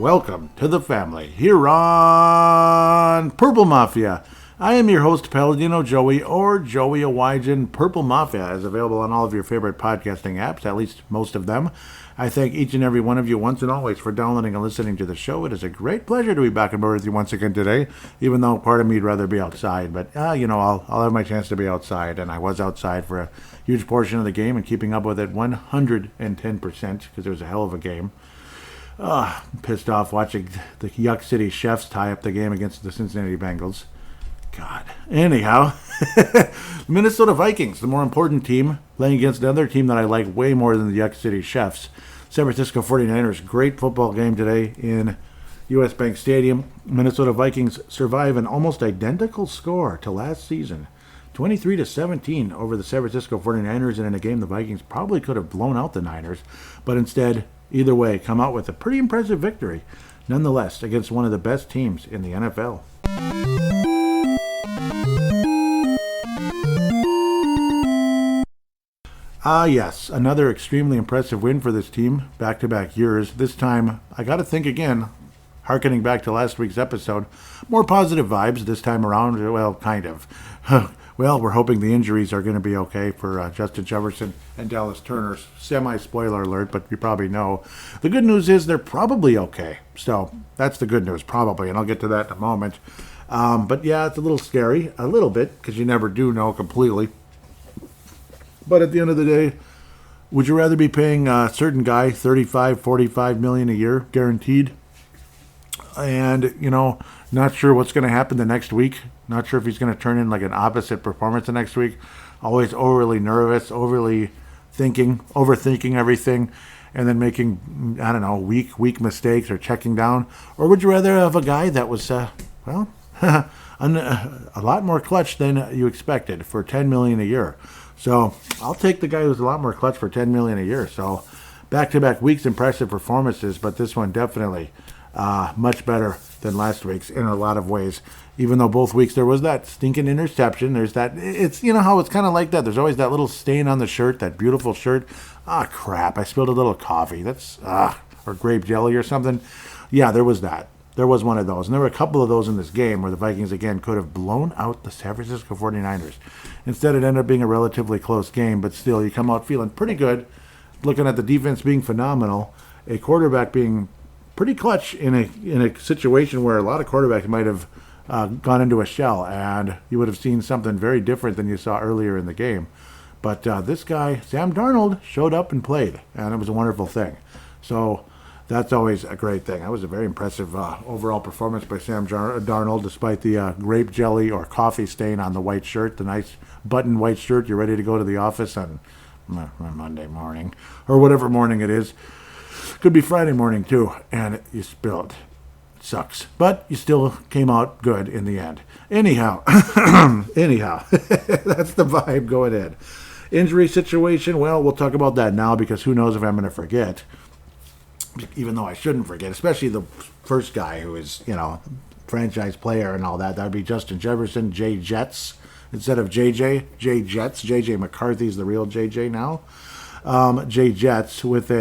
welcome to the family here on Purple Mafia. I am your host, Paladino Joey, or Joey Awajan. Purple Mafia is available on all of your favorite podcasting apps, at least most of them. I thank each and every one of you once and always for downloading and listening to the show. It is a great pleasure to be back on board with you once again today, even though part of me would rather be outside. But, I'll have my chance to be outside, and I was outside for a huge portion of the game and keeping up with it 110% because it was a hell of a game. Pissed off watching the Yuck City Chefs tie up the game against the Cincinnati Bengals. God. Anyhow, Minnesota Vikings, the more important team, playing against another team that I like way more than the Yuck City Chefs. San Francisco 49ers, great football game today in U.S. Bank Stadium. Minnesota Vikings survive an almost identical score to last season, 23-17 over the San Francisco 49ers, and in a game the Vikings probably could have blown out the Niners, but instead, either way, come out with a pretty impressive victory, nonetheless, against one of the best teams in the NFL. Yes, another extremely impressive win for this team, back-to-back years. This time, I got to think again, hearkening back to last week's episode, more positive vibes this time around. Well, kind of. Well, we're hoping the injuries are going to be okay for Justin Jefferson and Dallas Turner. Semi-spoiler alert, but you probably know. The good news is they're probably okay. So that's the good news, probably, and I'll get to that in a moment. But yeah, it's a little scary, a little bit, because you never do know completely. But at the end of the day, would you rather be paying a certain guy $35, $45 million a year, guaranteed? And, not sure what's going to happen the next week. Not sure if he's going to turn in like an opposite performance the next week. Always overly nervous, overthinking everything, and then making, weak mistakes or checking down. Or would you rather have a guy that was, a lot more clutch than you expected for $10 million a year? So I'll take the guy who's a lot more clutch for $10 million a year. So back-to-back weeks, impressive performances, but this one definitely much better than last week's in a lot of ways. Even though both weeks there was that stinking interception, there's that, it's, how it's kind of like that. There's always that little stain on the shirt, that beautiful shirt. Crap, I spilled a little coffee. That's, or grape jelly or something. Yeah, there was that. There was one of those. And there were a couple of those in this game where the Vikings, again, could have blown out the San Francisco 49ers. Instead, it ended up being a relatively close game, but still, you come out feeling pretty good, looking at the defense being phenomenal, a quarterback being pretty clutch in a situation where a lot of quarterbacks might have gone into a shell, and you would have seen something very different than you saw earlier in the game. But this guy, Sam Darnold, showed up and played, and it was a wonderful thing. So that's always a great thing. That was a very impressive overall performance by Sam Darnold, despite the grape jelly or coffee stain on the white shirt, the nice button white shirt. You're ready to go to the office on Monday morning, or whatever morning it is. Could be Friday morning, too, and you spilled. It sucks. But you still came out good in the end. Anyhow, that's the vibe going in. Injury situation, well, we'll talk about that now because who knows if I'm going to forget. Even though I shouldn't forget, especially the first guy who is, franchise player and all that. That would be Justin Jefferson, J Jets, instead of JJ, J Jets. JJ McCarthy's the real JJ now. J Jets with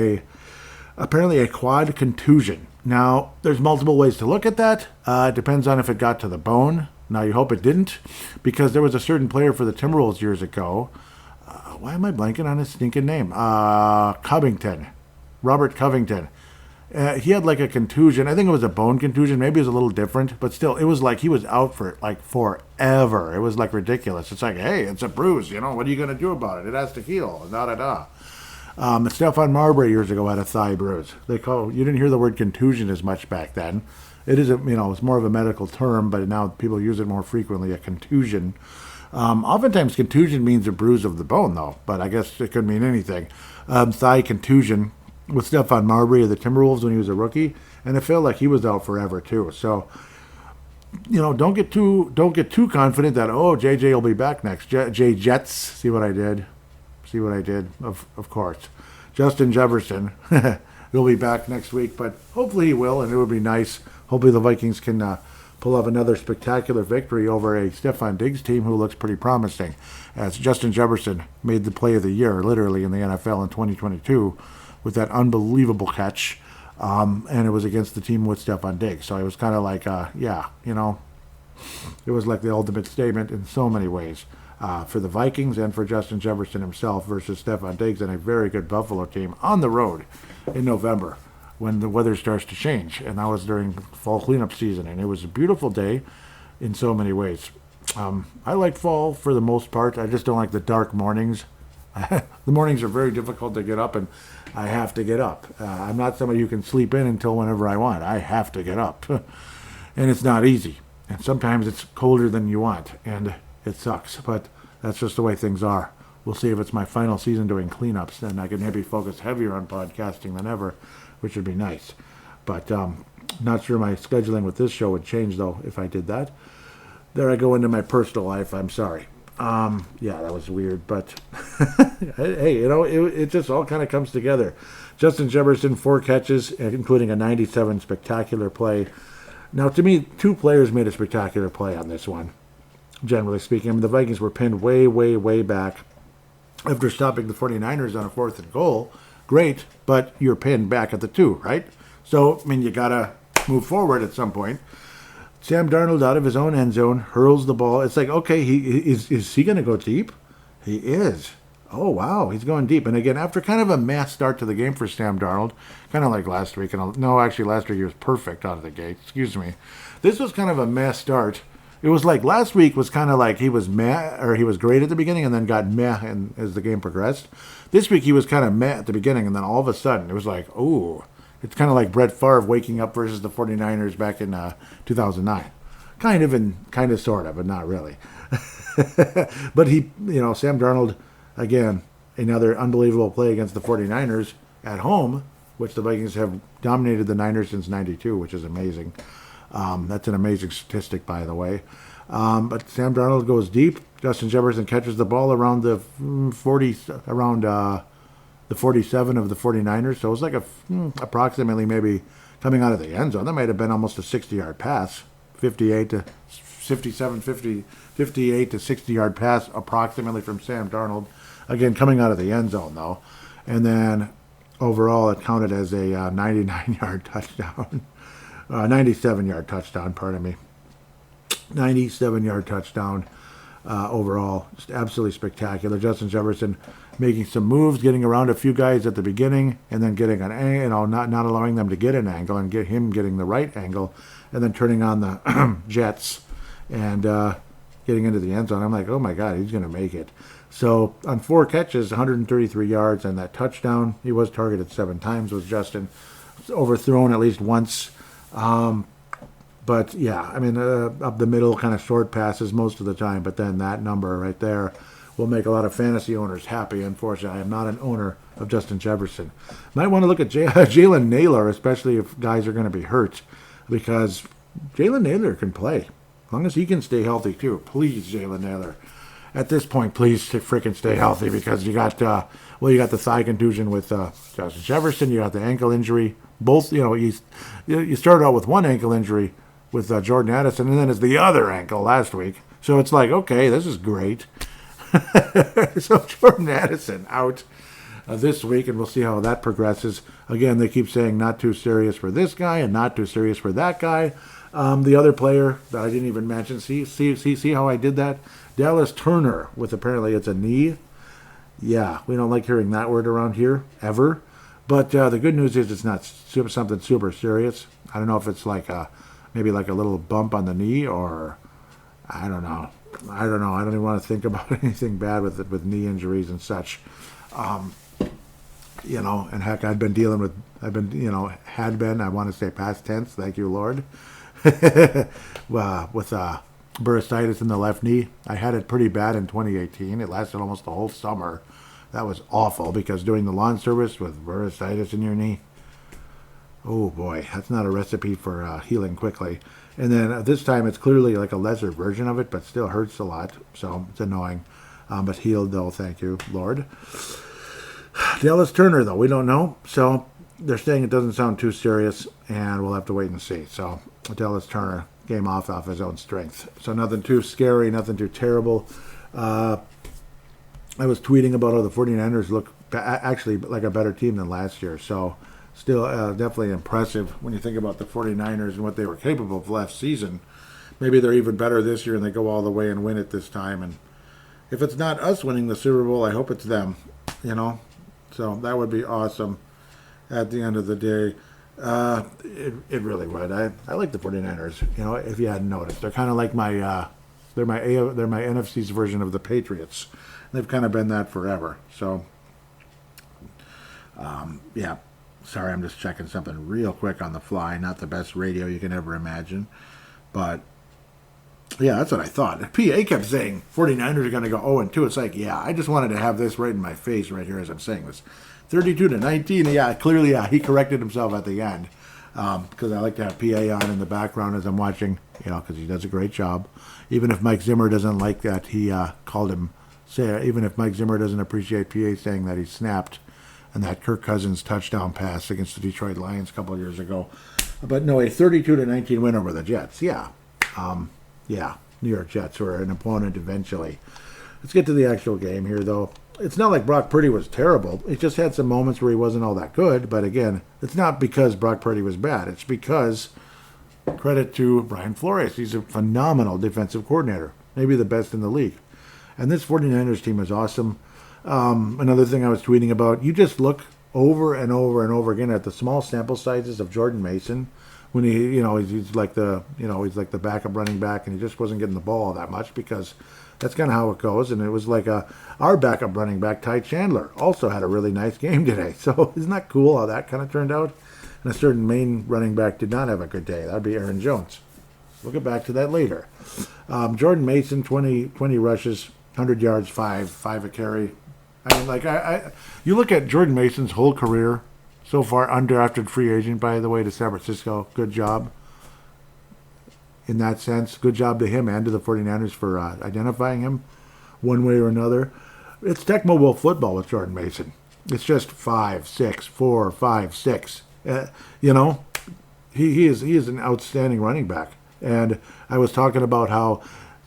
apparently a quad contusion. Now, there's multiple ways to look at that. It depends on if it got to the bone. Now, you hope it didn't, because there was a certain player for the Timberwolves years ago. Why am I blanking on his stinking name? Covington. Robert Covington. He had like a contusion. I think it was a bone contusion. Maybe it was a little different, but still, it was like he was out for like forever. It was like ridiculous. It's like, hey, it's a bruise. What are you going to do about it? It has to heal. Stephon Marbury years ago had a thigh bruise. You didn't hear the word contusion as much back then. It is, it's more of a medical term, but now people use it more frequently, a contusion. Oftentimes contusion means a bruise of the bone, though, but I guess it could mean anything. Thigh contusion with Stephon Marbury of the Timberwolves when he was a rookie, and it felt like he was out forever too. So, don't get too confident that JJ will be back next. J Jets, see what I did? Of course, Justin Jefferson will be back next week, but hopefully he will, and it would be nice. Hopefully the Vikings can pull off another spectacular victory over a Stephon Diggs team who looks pretty promising, as Justin Jefferson made the play of the year, literally, in the NFL in 2022 with that unbelievable catch. And it was against the team with Stephon Diggs. So it was kind of like, it was like the ultimate statement in so many ways for the Vikings and for Justin Jefferson himself versus Stephon Diggs and a very good Buffalo team on the road in November when the weather starts to change. And that was during fall cleanup season. And it was a beautiful day in so many ways. I like fall for the most part. I just don't like the dark mornings. The mornings are very difficult to get up, and I have to get up. I'm not somebody who can sleep in until whenever I want. I have to get up. And it's not easy. And sometimes it's colder than you want, and it sucks. But that's just the way things are. We'll see if it's my final season doing cleanups, then I can maybe focus heavier on podcasting than ever, which would be nice. But not sure my scheduling with this show would change, though, if I did that. There I go into my personal life. I'm sorry. Yeah, that was weird, but hey, it just all kind of comes together. Justin Jefferson, 4 catches, including a 97 spectacular play. Now, to me, 2 players made a spectacular play on this one, generally speaking. I mean, the Vikings were pinned way, way, way back after stopping the 49ers on a 4th and goal. Great, but you're pinned back at the 2, right? So, I mean, you got to move forward at some point. Sam Darnold, out of his own end zone, hurls the ball. It's like, okay, is he going to go deep? He is. Oh, wow, he's going deep. And again, after kind of a mass start to the game for Sam Darnold, kind of like last week. No, actually, last week he was perfect out of the gate. Excuse me. This was kind of a mass start. It was like last week was kind of like he was meh, or he was great at the beginning and then got meh as the game progressed. This week he was kind of meh at the beginning, and then all of a sudden it was like, ooh. It's kind of like Brett Favre waking up versus the 49ers back in 2009. Kind of, sort of, but not really. But Sam Darnold, again, another unbelievable play against the 49ers at home, which the Vikings have dominated the Niners since '92, which is amazing. That's an amazing statistic, by the way. But Sam Darnold goes deep. Justin Jefferson catches the ball around the 47 of the 49ers. So it was like approximately maybe coming out of the end zone. That might have been almost a 60-yard pass, 58 to 60-yard pass approximately from Sam Darnold. Again, coming out of the end zone, though. And then overall it counted as a 99-yard touchdown. 97-yard touchdown, pardon me. 97-yard touchdown overall. Just absolutely spectacular. Justin Jefferson making some moves, getting around a few guys at the beginning, and then getting an angle, not allowing them to get an angle, and getting the right angle, and then turning on the jets and getting into the end zone. I'm like, oh my God, he's going to make it. So on 4 catches, 133 yards, and that touchdown, he was targeted 7 times, was Justin. Overthrown at least once. But yeah, I mean, up the middle, kind of short passes most of the time, but then that number right there will make a lot of fantasy owners happy. Unfortunately, I am not an owner of Justin Jefferson. Might want to look at Jalen Naylor, especially if guys are going to be hurt, because Jalen Naylor can play, as long as he can stay healthy too. Please, Jalen Naylor. At this point, please freaking stay healthy, because you got the thigh contusion with Justin Jefferson, you got the ankle injury. Both, you started out with one ankle injury with Jordan Addison, and then it's the other ankle last week. So it's like, okay, this is great. So Jordan Addison out this week, and we'll see how that progresses. Again, they keep saying not too serious for this guy and not too serious for that guy. The other player that I didn't even mention, see how I did that? Dallas Turner, with apparently it's a knee. Yeah, we don't like hearing that word around here, ever. But the good news is it's not something super serious. I don't know if it's like maybe like a little bump on the knee, or I don't know. I don't even want to think about anything bad with knee injuries and such. And heck, I want to say past tense, thank you, Lord. With bursitis in the left knee. I had it pretty bad in 2018. It lasted almost the whole summer. That was awful, because doing the lawn service with bursitis in your knee, oh boy, that's not a recipe for healing quickly. And then this time it's clearly like a lesser version of it, but still hurts a lot, so it's annoying. But healed though, thank you, Lord. Dallas Turner, though, we don't know. So they're saying it doesn't sound too serious, and we'll have to wait and see. So Dallas Turner, game off his own strength. So nothing too scary, nothing too terrible. I was tweeting about how the 49ers look actually like a better team than last year. So still definitely impressive when you think about the 49ers and what they were capable of last season. Maybe they're even better this year and they go all the way and win it this time. And if it's not us winning the Super Bowl, I hope it's them, you know. So that would be awesome at the end of the day. It really would. I like the 49ers, you know, if you hadn't noticed. They're kind of like they're my NFC's version of the Patriots. They've kind of been that forever. So, yeah. Sorry, I'm just checking something real quick on the fly. Not the best radio you can ever imagine. But, yeah, that's what I thought. PA kept saying 49ers are going to go 0-2. It's like, yeah, I just wanted to have this right in my face right here as I'm saying this. 32-19. Yeah, clearly, yeah, he corrected himself at the end. Because I like to have PA on in the background as I'm watching, you know, because he does a great job. Even if Mike Zimmer doesn't like that, he called him, even if Mike Zimmer doesn't appreciate PA saying that he snapped and that Kirk Cousins touchdown pass against the Detroit Lions a couple of years ago. But no, a 32-19 win over the Jets. Yeah. Yeah, New York Jets were an opponent eventually. Let's get to the actual game here, though. It's not like Brock Purdy was terrible. He just had some moments where he wasn't all that good. But again, it's not because Brock Purdy was bad. It's because, credit to Brian Flores. He's a phenomenal defensive coordinator. Maybe the best in the league. And this 49ers team is awesome. Another thing I was tweeting about, you just look over and over and over again at the small sample sizes of Jordan Mason when he's like the backup running back and he just wasn't getting the ball that much because that's kind of how it goes. And it was like our backup running back, Ty Chandler, also had a really nice game today. So isn't that cool how that kind of turned out? And a certain main running back did not have a good day. That would be Aaron Jones. We'll get back to that later. Jordan Mason, 20 rushes, 100 yards, 5 a carry. I mean, like, you look at Jordan Mason's whole career so far, undrafted free agent, by the way, to San Francisco. Good job in that sense. Good job to him and to the 49ers for identifying him one way or another. It's Tecmo Bowl football with Jordan Mason. It's just 5, 6, 4, 5, 6. You know, he is an outstanding running back. And I was talking about how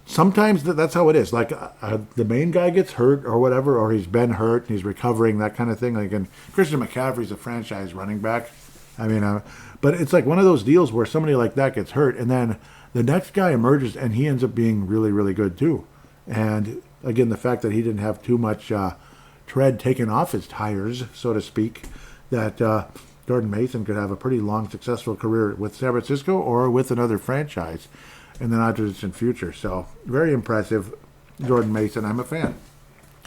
sometimes that's how it is. Like the main guy gets hurt or whatever, or he's been hurt and he's recovering, that kind of thing. Like, and Christian McCaffrey's a franchise running back. I mean, but it's like one of those deals where somebody like that gets hurt, and then the next guy emerges and he ends up being really, really good too. And again, the fact that he didn't have too much tread taken off his tires, so to speak, that Jordan Mason could have a pretty long, successful career with San Francisco or with another franchise in the not-too-distant future. So, very impressive, Jordan Mason. I'm a fan.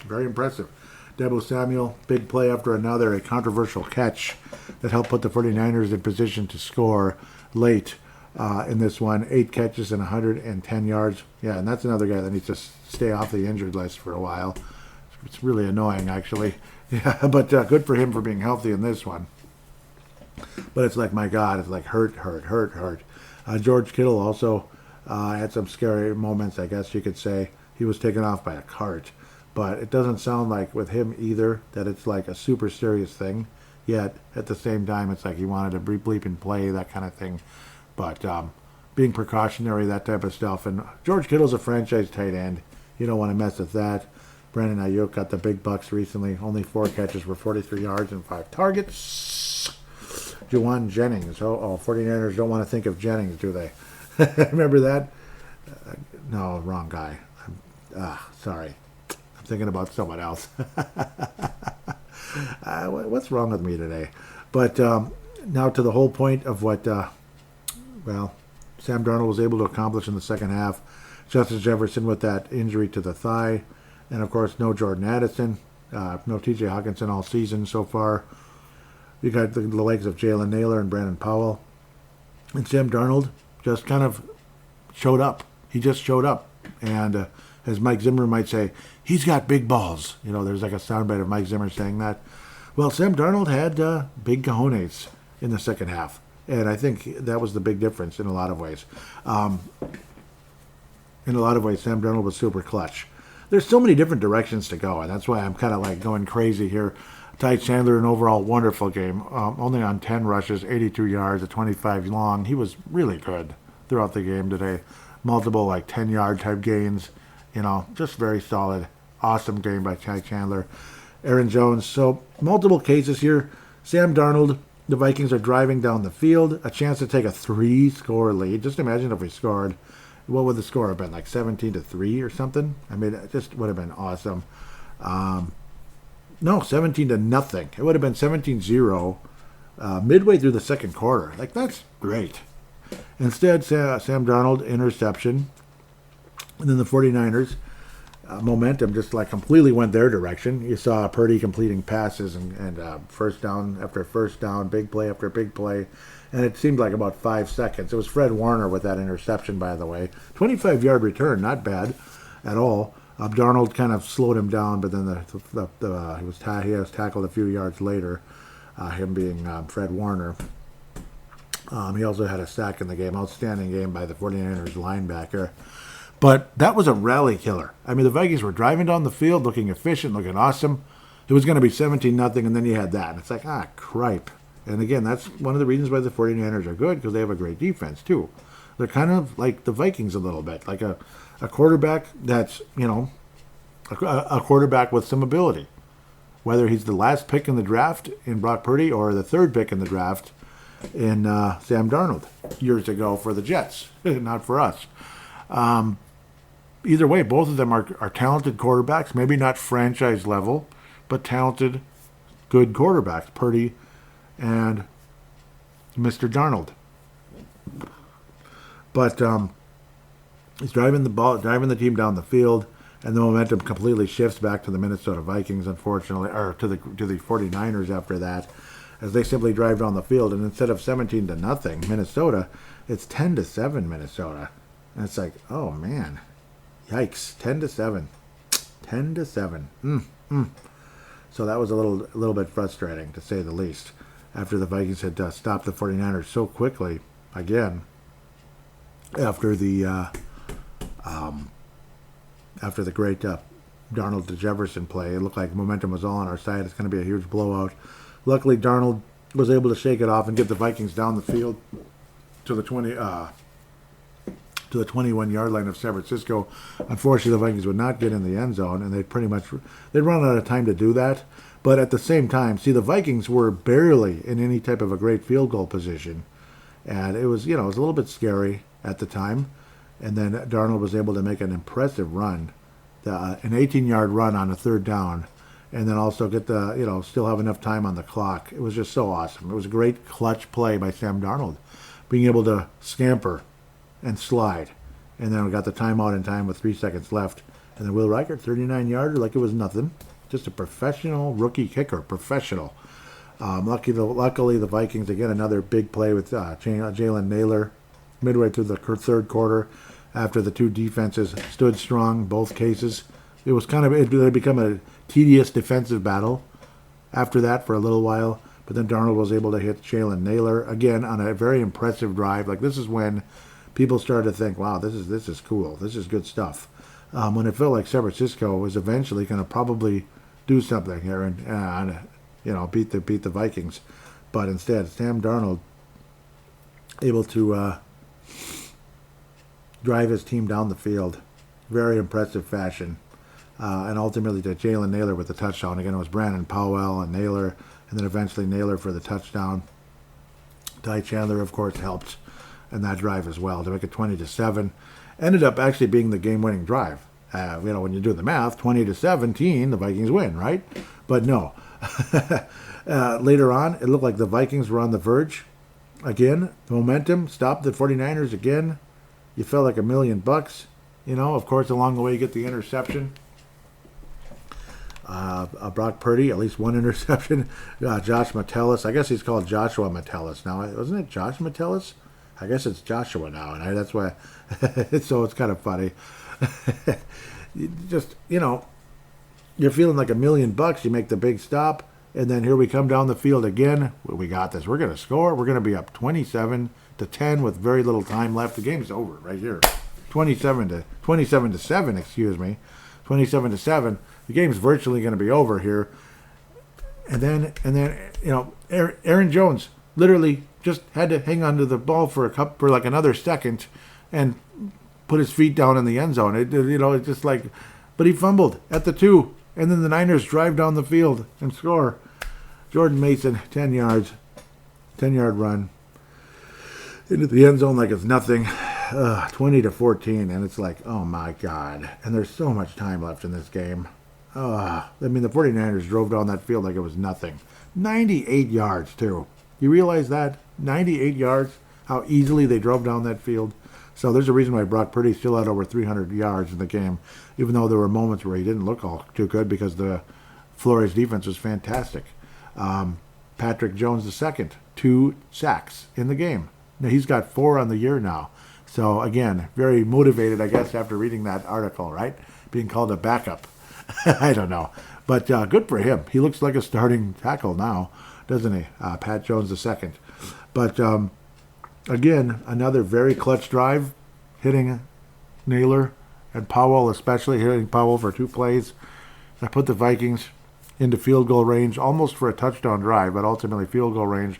Very impressive. Deebo Samuel, big play after another, a controversial catch that helped put the 49ers in position to score late in this one. 8 catches and 110 yards. Yeah, and that's another guy that needs to stay off the injured list for a while. It's really annoying, actually. Yeah, but good for him for being healthy in this one. But it's like, my God, it's like hurt. George Kittle also had some scary moments, I guess you could say. He was taken off by a cart. But it doesn't sound like with him either that it's like a super serious thing. Yet, at the same time, it's like he wanted to bleep and play, that kind of thing. But being precautionary, that type of stuff. And George Kittle's a franchise tight end. You don't want to mess with that. Brandon Ayuk got the big bucks recently. Only 4 catches for 43 yards and 5 targets. Juwan Jennings. 49ers don't want to think of Jennings, do they? Remember that? No, wrong guy. Sorry. I'm thinking about someone else. What's wrong with me today? But now to the whole point of what, Sam Darnold was able to accomplish in the second half. Justice Jefferson with that injury to the thigh. And, of course, no Jordan Addison. No T.J. Hawkinson all season so far. You got the legs of Jalen Naylor and Brandon Powell. And Sam Darnold just kind of showed up. He just showed up. And as Mike Zimmer might say, he's got big balls. You know, there's like a soundbite of Mike Zimmer saying that. Well, Sam Darnold had big cojones in the second half. And I think that was the big difference in a lot of ways. Sam Darnold was super clutch. There's so many different directions to go, and that's why I'm kind of like going crazy here. Ty Chandler, an overall wonderful game. Only on 10 rushes, 82 yards, a 25 long. He was really good throughout the game today. Multiple 10-yard type gains. You know, just very solid. Awesome game by Ty Chandler. Aaron Jones. So multiple cases here. Sam Darnold, The Vikings are driving down the field, a chance to take a 3-score lead. Just imagine if we scored. What would the score have been? Like 17-3 or something? I mean, it just would have been awesome. No, 17-0. It would have been 17-0 midway through the second quarter. Like, that's great. Instead, Sam Darnold, interception. And then the 49ers, momentum just like completely went their direction. You saw Purdy completing passes and first down after first down, big play after big play. And it seemed like about 5 seconds. It was Fred Warner with that interception, by the way. 25-yard return, not bad at all. Darnold kind of slowed him down, but then he was tackled a few yards later, him being Fred Warner. He also had a sack in the game. Outstanding game by the 49ers linebacker. But that was a rally killer. I mean, the Vikings were driving down the field, looking efficient, looking awesome. It was going to be 17-0, and then you had that. And it's like, cripe. And again, that's one of the reasons why the 49ers are good, because they have a great defense, too. They're kind of like the Vikings a little bit, like a quarterback that's, a quarterback with some ability. Whether he's the last pick in the draft in Brock Purdy or the third pick in the draft in Sam Darnold years ago for the Jets, not for us. Either way, both of them are talented quarterbacks, maybe not franchise level, but talented, good quarterbacks, Purdy and Mr. Darnold. But he's driving the team down the field, and the momentum completely shifts back to the Minnesota Vikings, unfortunately, or to the 49ers after that, as they simply drive down the field. And instead of 17-0 Minnesota, it's 10-7 Minnesota. And it's like, oh man, yikes, 10-7, 10-7. So that was a little bit frustrating, to say the least, after the Vikings had stopped the 49ers so quickly again after the great Darnold to Jefferson play. It looked like momentum was all on our side. It's going to be a huge blowout. Luckily, Darnold was able to shake it off and get the Vikings down the field to the 21-yard line of San Francisco. Unfortunately, the Vikings would not get in the end zone, and they'd run out of time to do that. But at the same time, see, the Vikings were barely in any type of a great field goal position, and it was a little bit scary at the time. And then Darnold was able to make an impressive run, an 18-yard run on a third down, and then also get still have enough time on the clock. It was just so awesome. It was a great clutch play by Sam Darnold, being able to scamper and slide. And then we got the timeout in time with 3 seconds left. And then Will Reichert, 39-yarder, like it was nothing. Just a professional rookie kicker, professional. Luckily, the Vikings, again, another big play with Jalen Naylor midway through the third quarter after the two defenses stood strong, both cases. It had become a tedious defensive battle after that for a little while. But then Darnold was able to hit Jalen Naylor, again, on a very impressive drive. Like, this is when people started to think, wow, this is cool. This is good stuff. When it felt like San Francisco was eventually going to probably do something here and beat the Vikings. But instead, Sam Darnold able to drive his team down the field. Very impressive fashion. And ultimately to Jalen Naylor with the touchdown. Again, it was Brandon Powell and Naylor, and then eventually Naylor for the touchdown. Ty Chandler, of course, helped in that drive as well to make it 20-7. Ended up actually being the game-winning drive. When you do the math, 20-17, the Vikings win, right? But no. Later on, it looked like the Vikings were on the verge. Again, the momentum stopped the 49ers again. You felt like $1 million. Of course, along the way, you get the interception. Brock Purdy, at least one interception. Josh Metellus. I guess he's called Joshua Metellus now. Wasn't it Josh Metellus? I guess it's Joshua now, and that's why. So it's kind of funny. You're feeling like $1 million. You make the big stop, and then here we come down the field again. We got this. We're going to score. We're going to be up 27-10 with very little time left. The game's over right here. 27-7. Excuse me. 27-7. The game's virtually going to be over here. And then Aaron Jones literally just had to hang on to the ball for like another second and put his feet down in the end zone. It's just like, but he fumbled at the 2, and then the Niners drive down the field and score. Jordan Mason, 10 yards. 10-yard run into the end zone like it's nothing. 20-14, and it's like, oh my God. And there's so much time left in this game. I mean, the 49ers drove down that field like it was nothing. 98 yards, too. You realize that? 98 yards? How easily they drove down that field? So there's a reason why Brock Purdy still had over 300 yards in the game, even though there were moments where he didn't look all too good because the Flores defense was fantastic. Patrick Jones II, 2 sacks in the game. Now, he's got 4 on the year now. So, again, very motivated, I guess, after reading that article, right? Being called a backup. I don't know. But good for him. He looks like a starting tackle now, doesn't he? Pat Jones II. But, again, another very clutch drive, hitting Naylor and Powell, especially hitting Powell for 2 plays. That put the Vikings into field goal range, almost for a touchdown drive, but ultimately field goal range.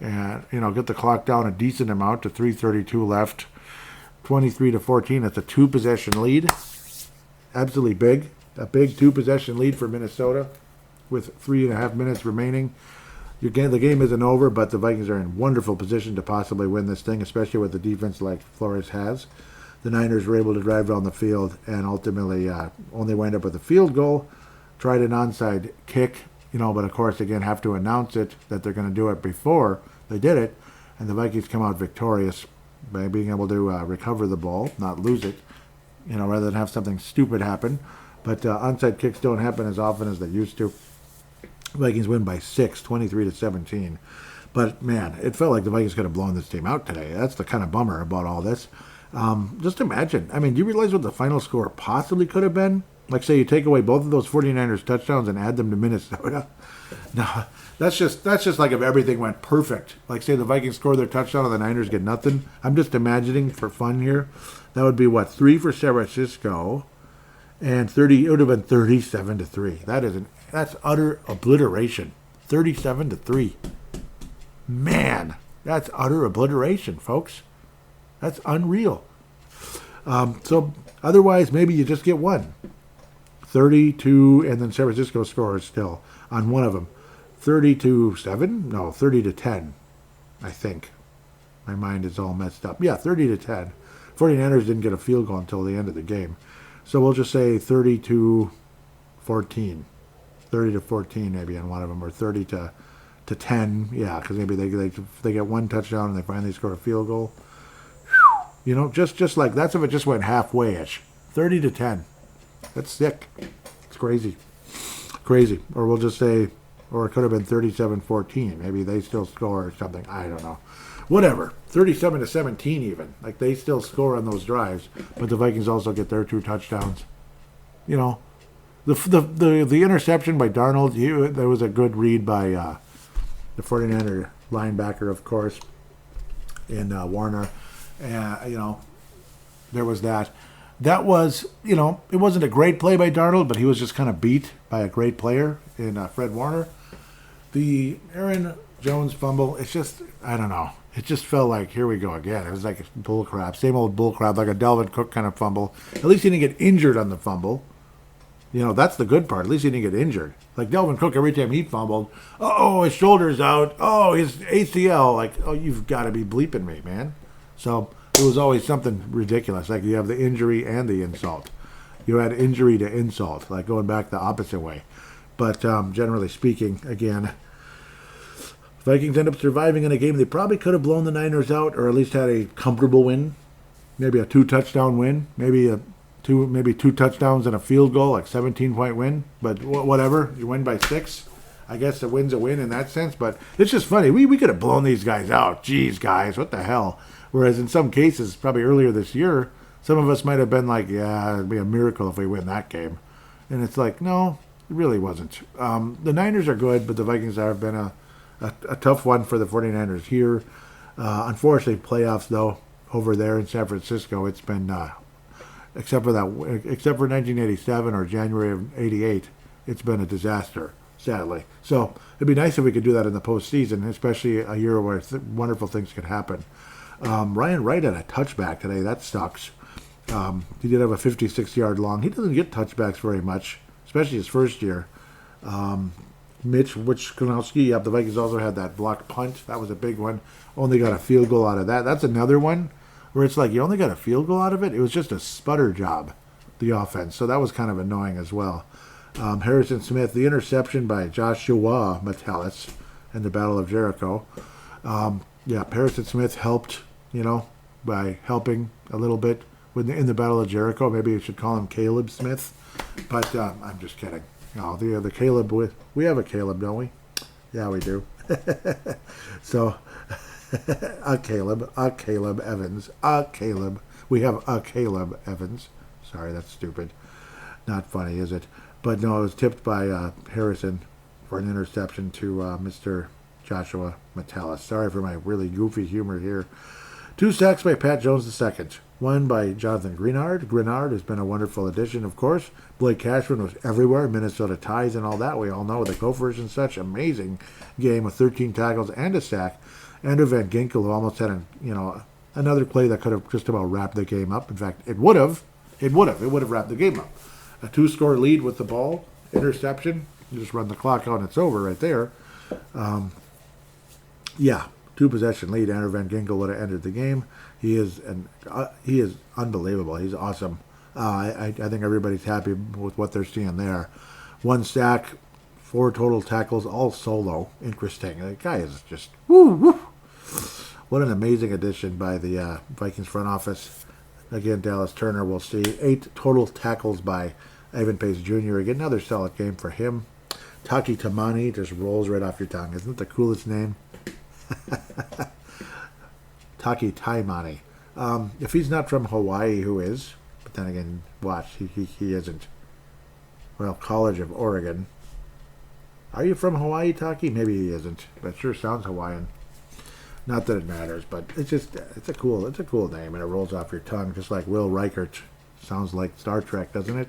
And, get the clock down a decent amount to 3:32 left. 23-14. That's a 2-possession lead. Absolutely big. A big 2-possession lead for Minnesota with 3.5 minutes remaining. The game isn't over, but the Vikings are in wonderful position to possibly win this thing, especially with the defense like Flores has. The Niners were able to drive down the field and ultimately only wind up with a field goal. Tried an onside kick, but of course, again, have to announce it that they're going to do it before they did it. And the Vikings come out victorious by being able to recover the ball, not lose it, rather than have something stupid happen. But onside kicks don't happen as often as they used to. Vikings win by 6, 23-17. But, man, it felt like the Vikings could have blown this team out today. That's the kind of bummer about all this. Just imagine. I mean, do you realize what the final score possibly could have been? Like, say you take away both of those 49ers touchdowns and add them to Minnesota. No, that's just like if everything went perfect. Like, say the Vikings score their touchdown and the Niners get nothing. I'm just imagining for fun here. That would be, 3 for San Francisco, and 30. It would have been 37-3. That's utter obliteration. 37-3. Man, that's utter obliteration, folks. That's unreal. So otherwise, maybe you just get one. 32, and then San Francisco scores still on one of them. 30-7? No, 30-10, I think. My mind is all messed up. Yeah, 30-10. 49ers didn't get a field goal until the end of the game. So we'll just say 30-14. 30-14 maybe on one of them, or 30-10. Yeah, because maybe they get one touchdown and they finally score a field goal. Whew. Just like that's if it just went halfway-ish. 30-10. That's sick. It's crazy. Crazy. Or we'll just say, or it could have been 37-14. Maybe they still score or something. I don't know. Whatever. 37-17 even. Like, they still score on those drives, but the Vikings also get their 2 touchdowns. The interception by Darnold, there was a good read by the 49er linebacker, of course, and Warner. There was that. That was, it wasn't a great play by Darnold, but he was just kind of beat by a great player in Fred Warner. The Aaron Jones fumble, it's just, I don't know. It just felt like, here we go again. It was like bull crap, same old bull crap, like a Dalvin Cook kind of fumble. At least he didn't get injured on the fumble. That's the good part. At least he didn't get injured. Like Dalvin Cook, every time he fumbled, his shoulder's out. Oh, his ACL. Like, you've got to be bleeping me, man. So it was always something ridiculous. Like, you have the injury and the insult. You had injury to insult, like going back the opposite way. But generally speaking, again, Vikings end up surviving in a game they probably could have blown the Niners out, or at least had a comfortable win. Maybe a 2-touchdown win. Maybe 2 touchdowns and a field goal, like 17-point win. But whatever, you win by 6. I guess a win's a win in that sense. But it's just funny. We could have blown these guys out. Jeez, guys, what the hell? Whereas in some cases, probably earlier this year, some of us might have been like, yeah, it'd be a miracle if we win that game. And it's like, no, it really wasn't. The Niners are good, but the Vikings have been a tough one for the 49ers here. Unfortunately, playoffs, though, over there in San Francisco, it's been... Except for 1987 or January of '88, it's been a disaster, sadly. So it'd be nice if we could do that in the postseason, especially a year where wonderful things could happen. Ryan Wright had a touchback today. That sucks. He did have a 56-yard long. He doesn't get touchbacks very much, especially his first year. Mitch Wichkowski. Yep, the Vikings also had that blocked punt. That was a big one. Only got a field goal out of that. That's another one where it's like you only got a field goal out of it. It was just a sputter job, the offense. So that was kind of annoying as well. Harrison Smith, the interception by Joshua Metellus in the Battle of Jericho. Harrison Smith helped, by helping a little bit in the Battle of Jericho. Maybe you should call him Caleb Smith. But I'm just kidding. No, the Caleb, we have a Caleb, don't we? Yeah, we do. So, a Caleb Evans. We have a Caleb Evans. Sorry, that's stupid. Not funny, is it? But no, it was tipped by Harrison for an interception to Mr. Joshua Metellus. Sorry for my really goofy humor here. 2 sacks by Pat Jones II. One by Jonathan Greenard. Greenard has been a wonderful addition, of course. Blake Cashman was everywhere. Minnesota ties and all that. We all know the Gophers and such. Amazing game with 13 tackles and a sack. Andrew Van Ginkel, who almost had another play that could have just about wrapped the game up. In fact, it would have wrapped the game up. A 2-score lead with the ball. Interception. You just run the clock out and it's over right there. 2-possession lead. Andrew Van Ginkel would have ended the game. He is unbelievable. He's awesome. I think everybody's happy with what they're seeing there. 1 sack, 4 total tackles, all solo. Interesting. The guy is just woo. What an amazing addition by the Vikings front office. Again, Dallas Turner, we'll see. 8 total tackles by Ivan Pace Jr. Again, another solid game for him. Taki Tamani just rolls right off your tongue. Isn't it the coolest name? Taki Taimani. If he's not from Hawaii, who is? But then again, watch, he isn't. Well, College of Oregon. Are you from Hawaii, Taki? Maybe he isn't, but sure sounds Hawaiian. Not that it matters, but it's a cool name, and it rolls off your tongue, just like Will Reichert. Sounds like Star Trek, doesn't it?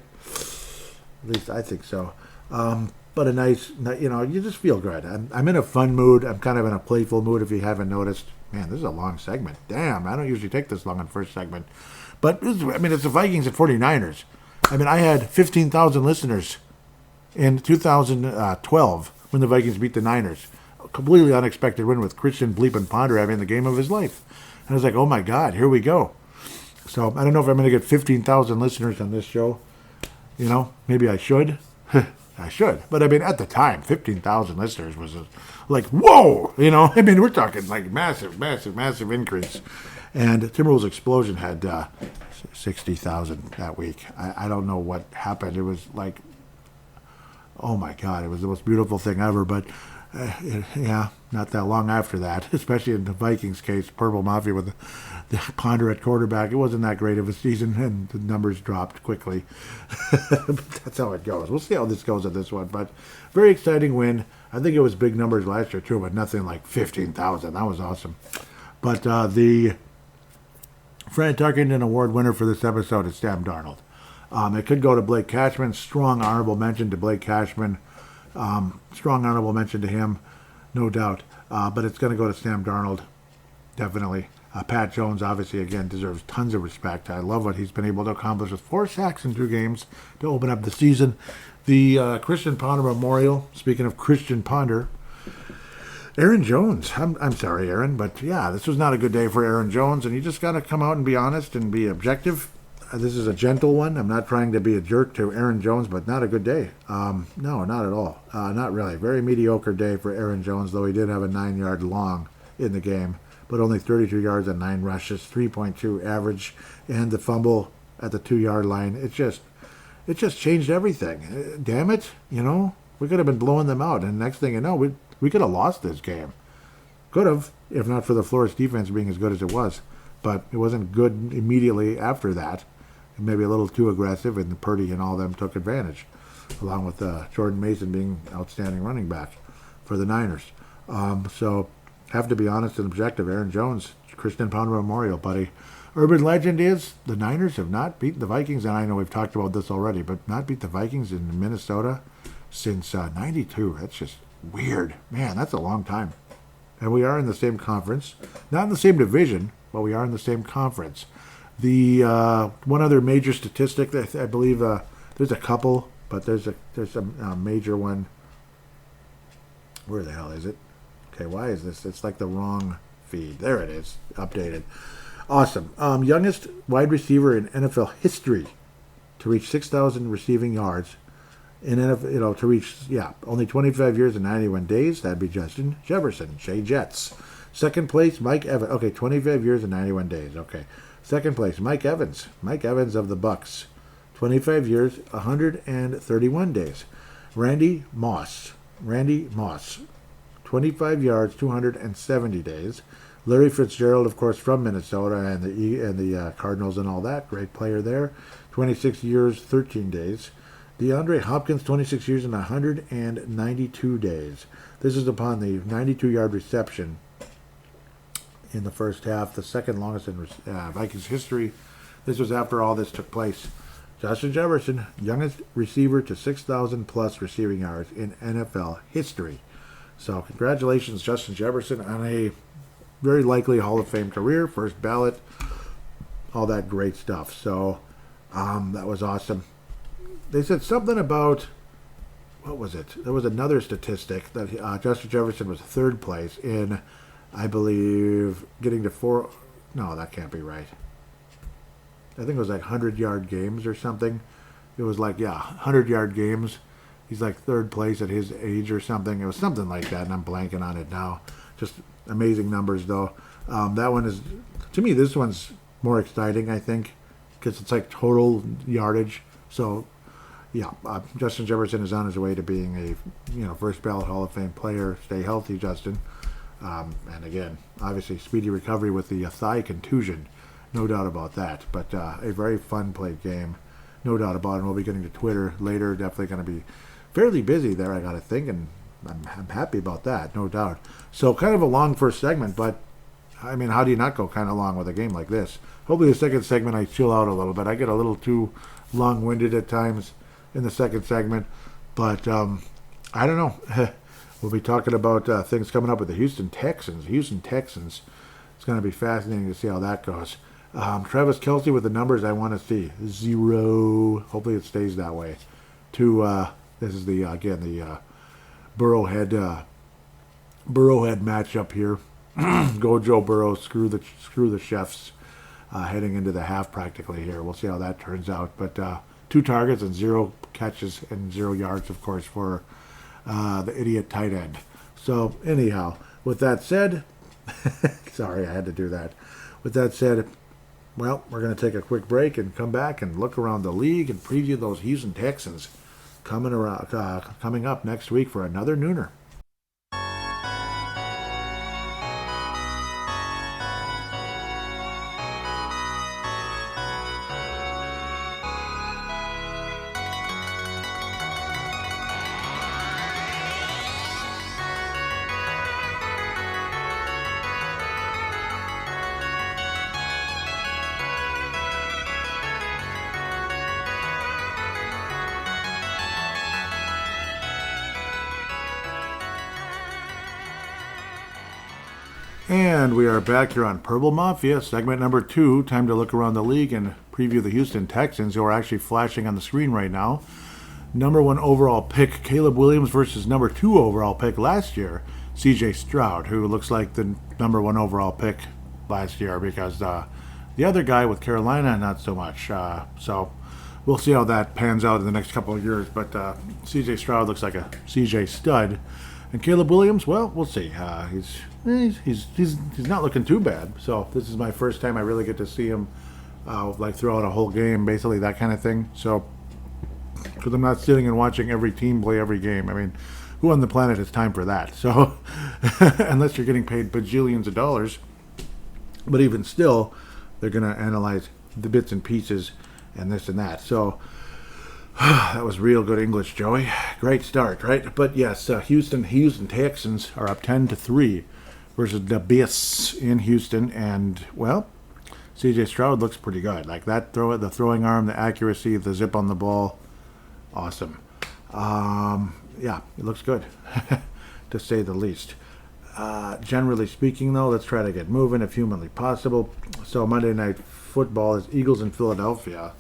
At least I think so. But a nice, you just feel good. I'm in a fun mood. I'm kind of in a playful mood, if you haven't noticed. Man, this is a long segment. Damn, I don't usually take this long on first segment. But, it's the Vikings and 49ers. I had 15,000 listeners in 2012 when the Vikings beat the Niners. A completely unexpected win with Christian Bleepin Ponder having the game of his life. And I was like, oh my God, here we go. So I don't know if I'm going to get 15,000 listeners on this show. Maybe I should. I should. But at the time, 15,000 listeners was like, whoa! We're talking like massive increase. And Timberwolves Explosion had 60,000 that week. I don't know what happened. It was like, oh my God, it was the most beautiful thing ever. But not that long after that, especially in the Vikings case, Purple Mafia with the Ponder at quarterback, it wasn't that great of a season, and the numbers dropped quickly. That's how it goes. We'll see how this goes at this one, but very exciting win. I think it was big numbers last year too, but nothing like 15,000. That was awesome. But the Fran Tarkenton Award winner for this episode is Sam Darnold. It could go to Blake Cashman. Strong honorable mention to Blake Cashman. Strong honorable mention to him, no doubt. But it's going to go to Sam Darnold, definitely. Pat Jones, obviously, again, deserves tons of respect. I love what he's been able to accomplish with 4 sacks in 2 games to open up the season. The Christian Ponder Memorial, speaking of Christian Ponder, Aaron Jones. I'm sorry, Aaron, but yeah, this was not a good day for Aaron Jones, and you just got to come out and be honest and be objective. This is a gentle one. I'm not trying to be a jerk to Aaron Jones, but not a good day. No, not at all. Not really. Very mediocre day for Aaron Jones, though he did have a 9-yard long in the game, but only 32 yards and 9 rushes, 3.2 average, and the fumble at the 2-yard line. It just changed everything. Damn it, we could have been blowing them out, and next thing you know, we could have lost this game. Could have, if not for the Flores defense being as good as it was. But it wasn't good immediately after that. Maybe a little too aggressive, and Purdy and all them took advantage, along with Jordan Mason being outstanding running back for the Niners. So, have to be honest and objective. Aaron Jones, Christian Ponder Memorial, buddy. Urban legend is the Niners have not beaten the Vikings, and I know we've talked about this already, but not beat the Vikings in Minnesota since 92. That's just weird. Man, that's a long time. And we are in the same conference. Not in the same division, but we are in the same conference. The one other major statistic that I believe there's a couple, but there's a major one. Where the hell is it? Okay, why is this? It's like the wrong feed. There it is. Updated. Awesome. Youngest wide receiver in NFL history to reach 6,000 receiving yards in NFL, to reach, only 25 years and 91 days. That'd be Justin Jefferson, Jay Jets. Second place, Mike Evans. Okay, 25 years and 91 days. Okay. Second place, Mike Evans. Mike Evans of the Bucks. 25 years, 131 days. Randy Moss. 25 yards, 270 days. Larry Fitzgerald, of course, from Minnesota and the Cardinals and all that. Great player there. 26 years, 13 days. DeAndre Hopkins, 26 years and 192 days. This is upon the 92-yard reception in the first half, the second longest in Vikings history. This was after all this took place. Justin Jefferson, youngest receiver to 6,000-plus receiving yards in NFL history. So congratulations, Justin Jefferson, on a very likely Hall of Fame career, first ballot, all that great stuff. So that was awesome. They said something about, what was it? There was another statistic that Justin Jefferson was third place in, I believe, getting to four. No, that can't be right. I think it was like 100-yard games or something. It was like, 100-yard games. He's like third place at his age or something. It was something like that, and I'm blanking on it now. Just amazing numbers, though. That one is, to me, this one's more exciting, I think, because it's like total yardage. So, Justin Jefferson is on his way to being a first ballot Hall of Fame player. Stay healthy, Justin. And again, obviously, speedy recovery with the thigh contusion. No doubt about that. But a very fun played game. No doubt about it. And we'll be getting to Twitter later. Definitely going to be fairly busy there, I got to think. And I'm happy about that, no doubt. So kind of a long first segment. But, I mean, how do you not go kind of long with a game like this? Hopefully the second segment I chill out a little bit. I get a little too long-winded at times in the second segment. But I don't know. We'll be talking about things coming up with the Houston Texans. It's going to be fascinating to see how that goes. Travis Kelce with the numbers I want to see. 0. Hopefully it stays that way. 2. This is the Burrowhead matchup here. Go Joe Burrow. Screw the Chefs. Heading into the half practically here. We'll see how that turns out. But 2 targets and 0 catches and 0 yards, of course, for the idiot tight end. So anyhow, with that said, sorry I had to do that. With that said, well, we're going to take a quick break and come back and look around the league and preview those Houston Texans coming up next week for another nooner. And we are back here on Purple Mafia, segment number 2. Time to look around the league and preview the Houston Texans, who are actually flashing on the screen right now. Number 1 overall pick, Caleb Williams, versus number 2 overall pick last year, C.J. Stroud, who looks like the number 1 overall pick last year because the other guy with Carolina, not so much. So we'll see how that pans out in the next couple of years. But C.J. Stroud looks like a C.J. stud. And Caleb Williams, well, we'll see. He's not looking too bad. So this is my first time I really get to see him throughout a whole game, basically that kind of thing. So because I'm not sitting and watching every team play every game. I mean, who on the planet has time for that? So unless you're getting paid bajillions of dollars. But even still, they're going to analyze the bits and pieces and this and that. So that was real good English, Joey. Great start, right? But yes, Houston Texans are up 10-3 versus the Biss in Houston, and well, C.J. Stroud looks pretty good. Like that the throwing arm, the accuracy, the zip on the ball, awesome. Yeah, it looks good, to say the least. Generally speaking, though, let's try to get moving if humanly possible. So Monday Night Football is Eagles in Philadelphia,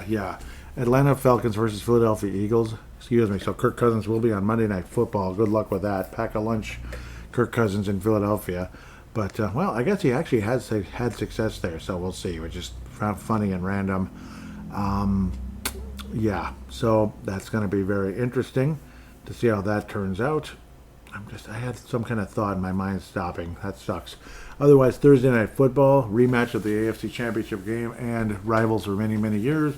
yeah. Atlanta Falcons versus Philadelphia Eagles. Excuse me. So Kirk Cousins will be on Monday Night Football. Good luck with that. Pack a lunch, Kirk Cousins in Philadelphia. But, well, I guess he actually has had success there, so we'll see. Which is funny and random. Yeah, so that's going to be very interesting to see how that turns out. I had some kind of thought in my mind stopping. That sucks. Otherwise, Thursday Night Football, rematch of the AFC Championship game and rivals for many, many years.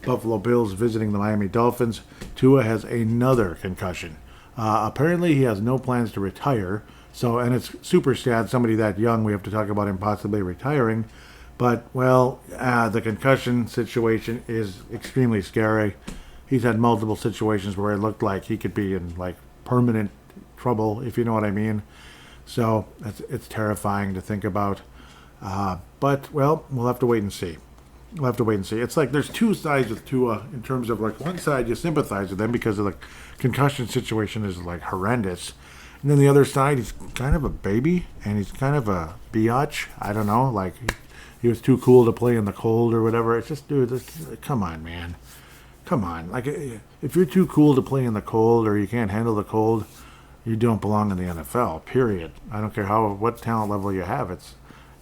Buffalo Bills visiting the Miami Dolphins. Tua has another concussion. Apparently, he has no plans to retire. So, and it's super sad, somebody that young, we have to talk about him possibly retiring. But, well, the concussion situation is extremely scary. He's had multiple situations where it looked like he could be in, like, permanent trouble, if you know what I mean. So, it's terrifying to think about. But, well, we'll have to wait and see. We'll have to wait and see. It's like there's two sides with Tua in terms of, like, one side you sympathize with them because of the concussion situation is, like, horrendous. And then the other side, he's kind of a baby, and he's kind of a biatch. I don't know, like, he was too cool to play in the cold or whatever. It's just, dude, come on, man. Come on. Like, if you're too cool to play in the cold or you can't handle the cold, you don't belong in the NFL, period. I don't care what talent level you have.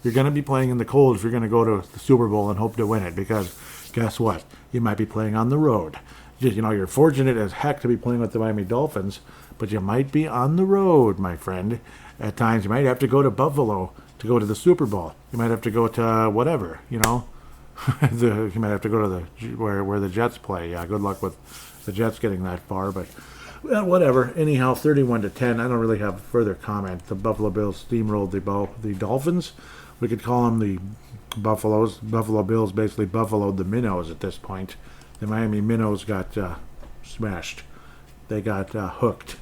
You're going to be playing in the cold if you're going to go to the Super Bowl and hope to win it, because guess what? You might be playing on the road. You're fortunate as heck to be playing with the Miami Dolphins, but you might be on the road, my friend. At times, you might have to go to Buffalo to go to the Super Bowl. You might have to go to whatever, you might have to go to where the Jets play. Yeah, good luck with the Jets getting that far, but well, whatever. Anyhow, 31-10. I don't really have further comment. The Buffalo Bills steamrolled the Dolphins. We could call them the Buffaloes. Buffalo Bills basically buffaloed the Minnows at this point. The Miami Minnows got smashed. They got hooked.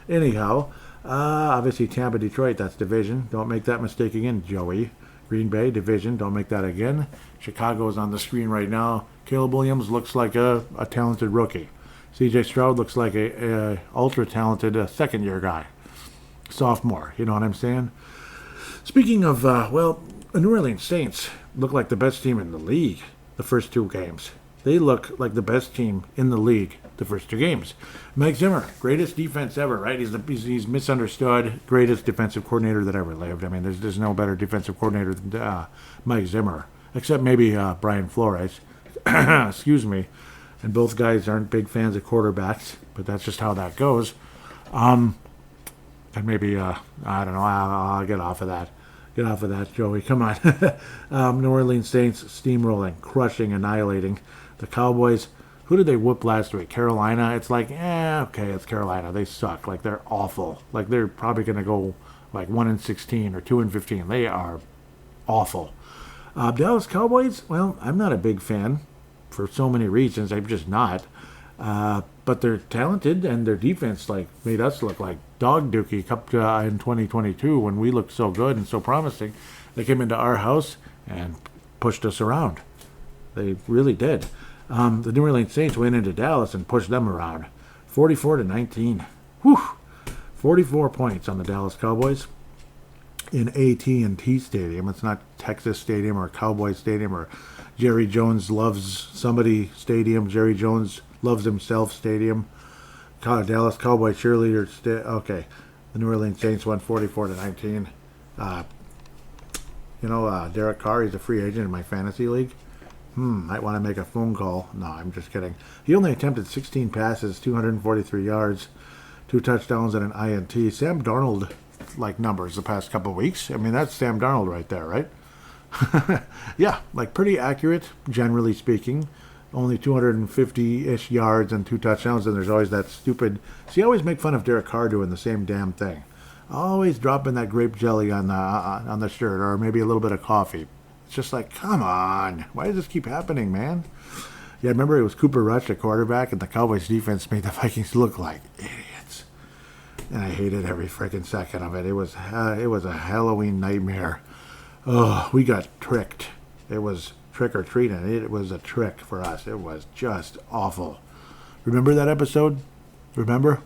Anyhow, obviously Tampa, Detroit, that's division. Don't make that mistake again, Joey. Green Bay, division. Don't make that again. Chicago is on the screen right now. Caleb Williams looks like a talented rookie. C.J. Stroud looks like a ultra-talented second-year guy. Sophomore, you know what I'm saying? Speaking of, the New Orleans Saints look like the best team in the league the first two games. They look like the best team in the league the first two games. Mike Zimmer, greatest defense ever, right? He's misunderstood, greatest defensive coordinator that ever lived. I mean, there's no better defensive coordinator than Mike Zimmer, except maybe Brian Flores. Excuse me. And both guys aren't big fans of quarterbacks, but that's just how that goes. And maybe, I don't know, I'll get off of that. Get off of that, Joey. Come on. New Orleans Saints steamrolling, crushing, annihilating the Cowboys. Who did they whoop last week? Carolina. It's like, okay, it's Carolina. They suck. Like, they're awful. Like, they're probably going to go like 1-16 or 2-15. They are awful. Dallas Cowboys, well, I'm not a big fan for so many reasons. I'm just not. But they're talented, and their defense made us look like dog dookie in 2022 when we looked so good and so promising. They came into our house and pushed us around. They really did. The New Orleans Saints went into Dallas and pushed them around. 44-19. Whew. 44 points on the Dallas Cowboys in AT&T Stadium. It's not Texas Stadium or Cowboy Stadium or Jerry Jones loves somebody stadium. Jerry Jones loves himself stadium. Dallas Cowboy cheerleader. Okay. The New Orleans Saints won 44-19. Derek Carr, he's a free agent in my fantasy league. Might want to make a phone call. No, I'm just kidding. He only attempted 16 passes, 243 yards, 2 touchdowns, and an INT. Sam Darnold, numbers the past couple of weeks. I mean, that's Sam Darnold right there, right? Yeah, pretty accurate, generally speaking. Only 250-ish yards and 2 touchdowns, and there's always that stupid... See, I always make fun of Derek Carr doing the same damn thing. Always dropping that grape jelly on the shirt, or maybe a little bit of coffee. It's just like, come on. Why does this keep happening, man? Yeah, remember it was Cooper Rush, the quarterback, and the Cowboys defense made the Vikings look like idiots. And I hated every freaking second of it. It was a Halloween nightmare. Oh, we got tricked. It was trick or treating. It was a trick for us. It was just awful. Remember that episode? Remember?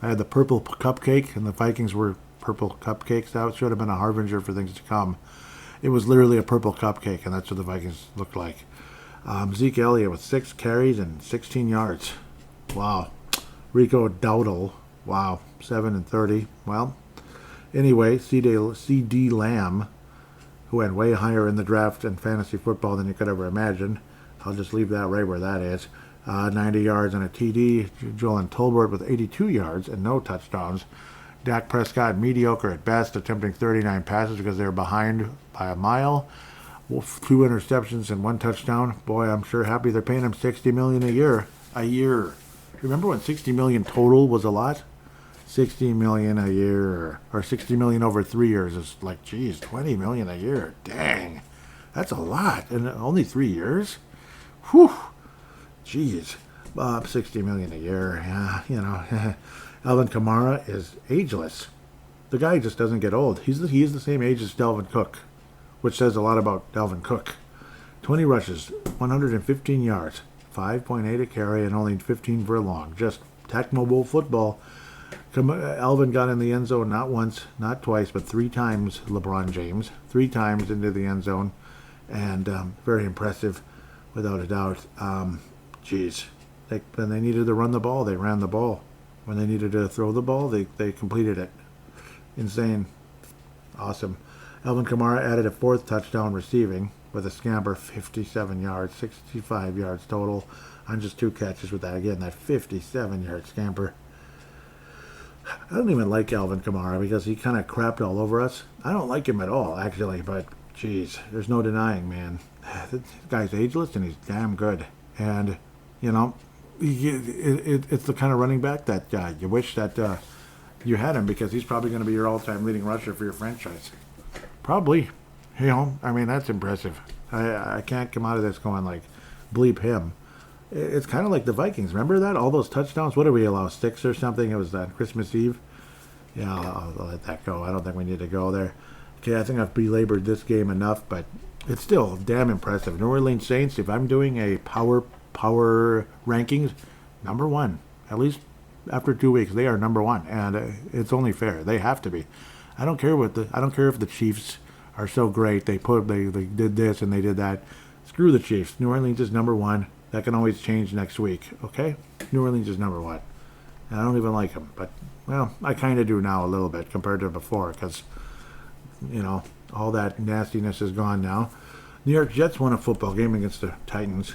I had the purple cupcake, and the Vikings were purple cupcakes. That should have been a harbinger for things to come. It was literally a purple cupcake, and that's what the Vikings looked like. Zeke Elliott with 6 carries and 16 yards. Wow. Rico Dowdle. Wow. 7 and 30. Well, anyway, C.D. Lamb, who went way higher in the draft in fantasy football than you could ever imagine. I'll just leave that right where that is. 90 yards and a TD. Jalen Tolbert with 82 yards and no touchdowns. Dak Prescott, mediocre at best, attempting 39 passes because they were behind by a mile. 2 interceptions and 1 touchdown. Boy, I'm sure happy they're paying him $60 million a year. Remember when $60 million total was a lot? $60 million a year, or $60 million over 3 years is like, geez, $20 million a year. Dang, that's a lot. And only 3 years? Whew. Jeez. $60 million a year. Yeah, you know. Alvin Kamara is ageless. The guy just doesn't get old. He is the same age as Dalvin Cook, which says a lot about Dalvin Cook. 20 rushes, 115 yards, 5.8 a carry, and only 15 for a long. Just Tecmo football. Alvin got in the end zone not once, not twice, but 3 times, LeBron James. 3 times into the end zone. And very impressive, without a doubt. Geez. When they needed to run the ball, they ran the ball. When they needed to throw the ball, they completed it. Insane. Awesome. Alvin Kamara added a 4th touchdown receiving with a scamper, 57 yards, 65 yards total on just 2 catches with that. Again, that 57-yard scamper. I don't even like Alvin Kamara because he kind of crapped all over us. I don't like him at all, actually, but, geez, there's no denying, man. This guy's ageless and he's damn good. And, you know, it's the kind of running back that you wish that you had him, because he's probably going to be your all-time leading rusher for your franchise. Probably. You know, I mean, that's impressive. I can't come out of this going like, bleep him. It's kind of like the Vikings. Remember that? All those touchdowns? What did we allow? 6 or something? It was that Christmas Eve? Yeah, I'll let that go. I don't think we need to go there. Okay, I think I've belabored this game enough, but it's still damn impressive. New Orleans Saints, if I'm doing a power rankings, number 1. At least after 2 weeks, they are number 1, and it's only fair. They have to be. I don't care if the Chiefs are so great. They did this and they did that. Screw the Chiefs. New Orleans is number 1. That can always change next week. Okay, New Orleans is number 1. And I don't even like them, but well, I kind of do now a little bit compared to before, because you know all that nastiness is gone now. New York Jets won a football game against the Titans.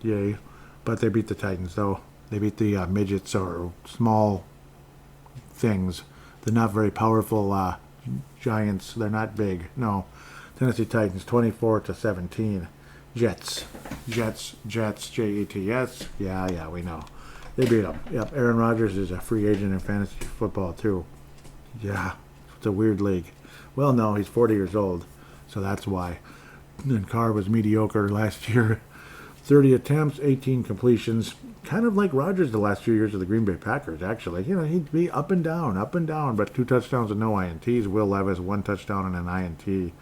Yay. But they beat the Titans, though. They beat the midgets, or small things. They're not very powerful Giants. They're not big. No. Tennessee Titans, 24-17. Jets. Jets, Jets. Yeah, we know. They beat them. Yep, Aaron Rodgers is a free agent in fantasy football, too. Yeah, it's a weird league. Well, no, he's 40 years old, so that's why. And Carr was mediocre last year. 30 attempts, 18 completions. Kind of like Rodgers the last few years of the Green Bay Packers, actually. You know, he'd be up and down, but 2 touchdowns and no INTs. Will Levis, 1 touchdown and an INT.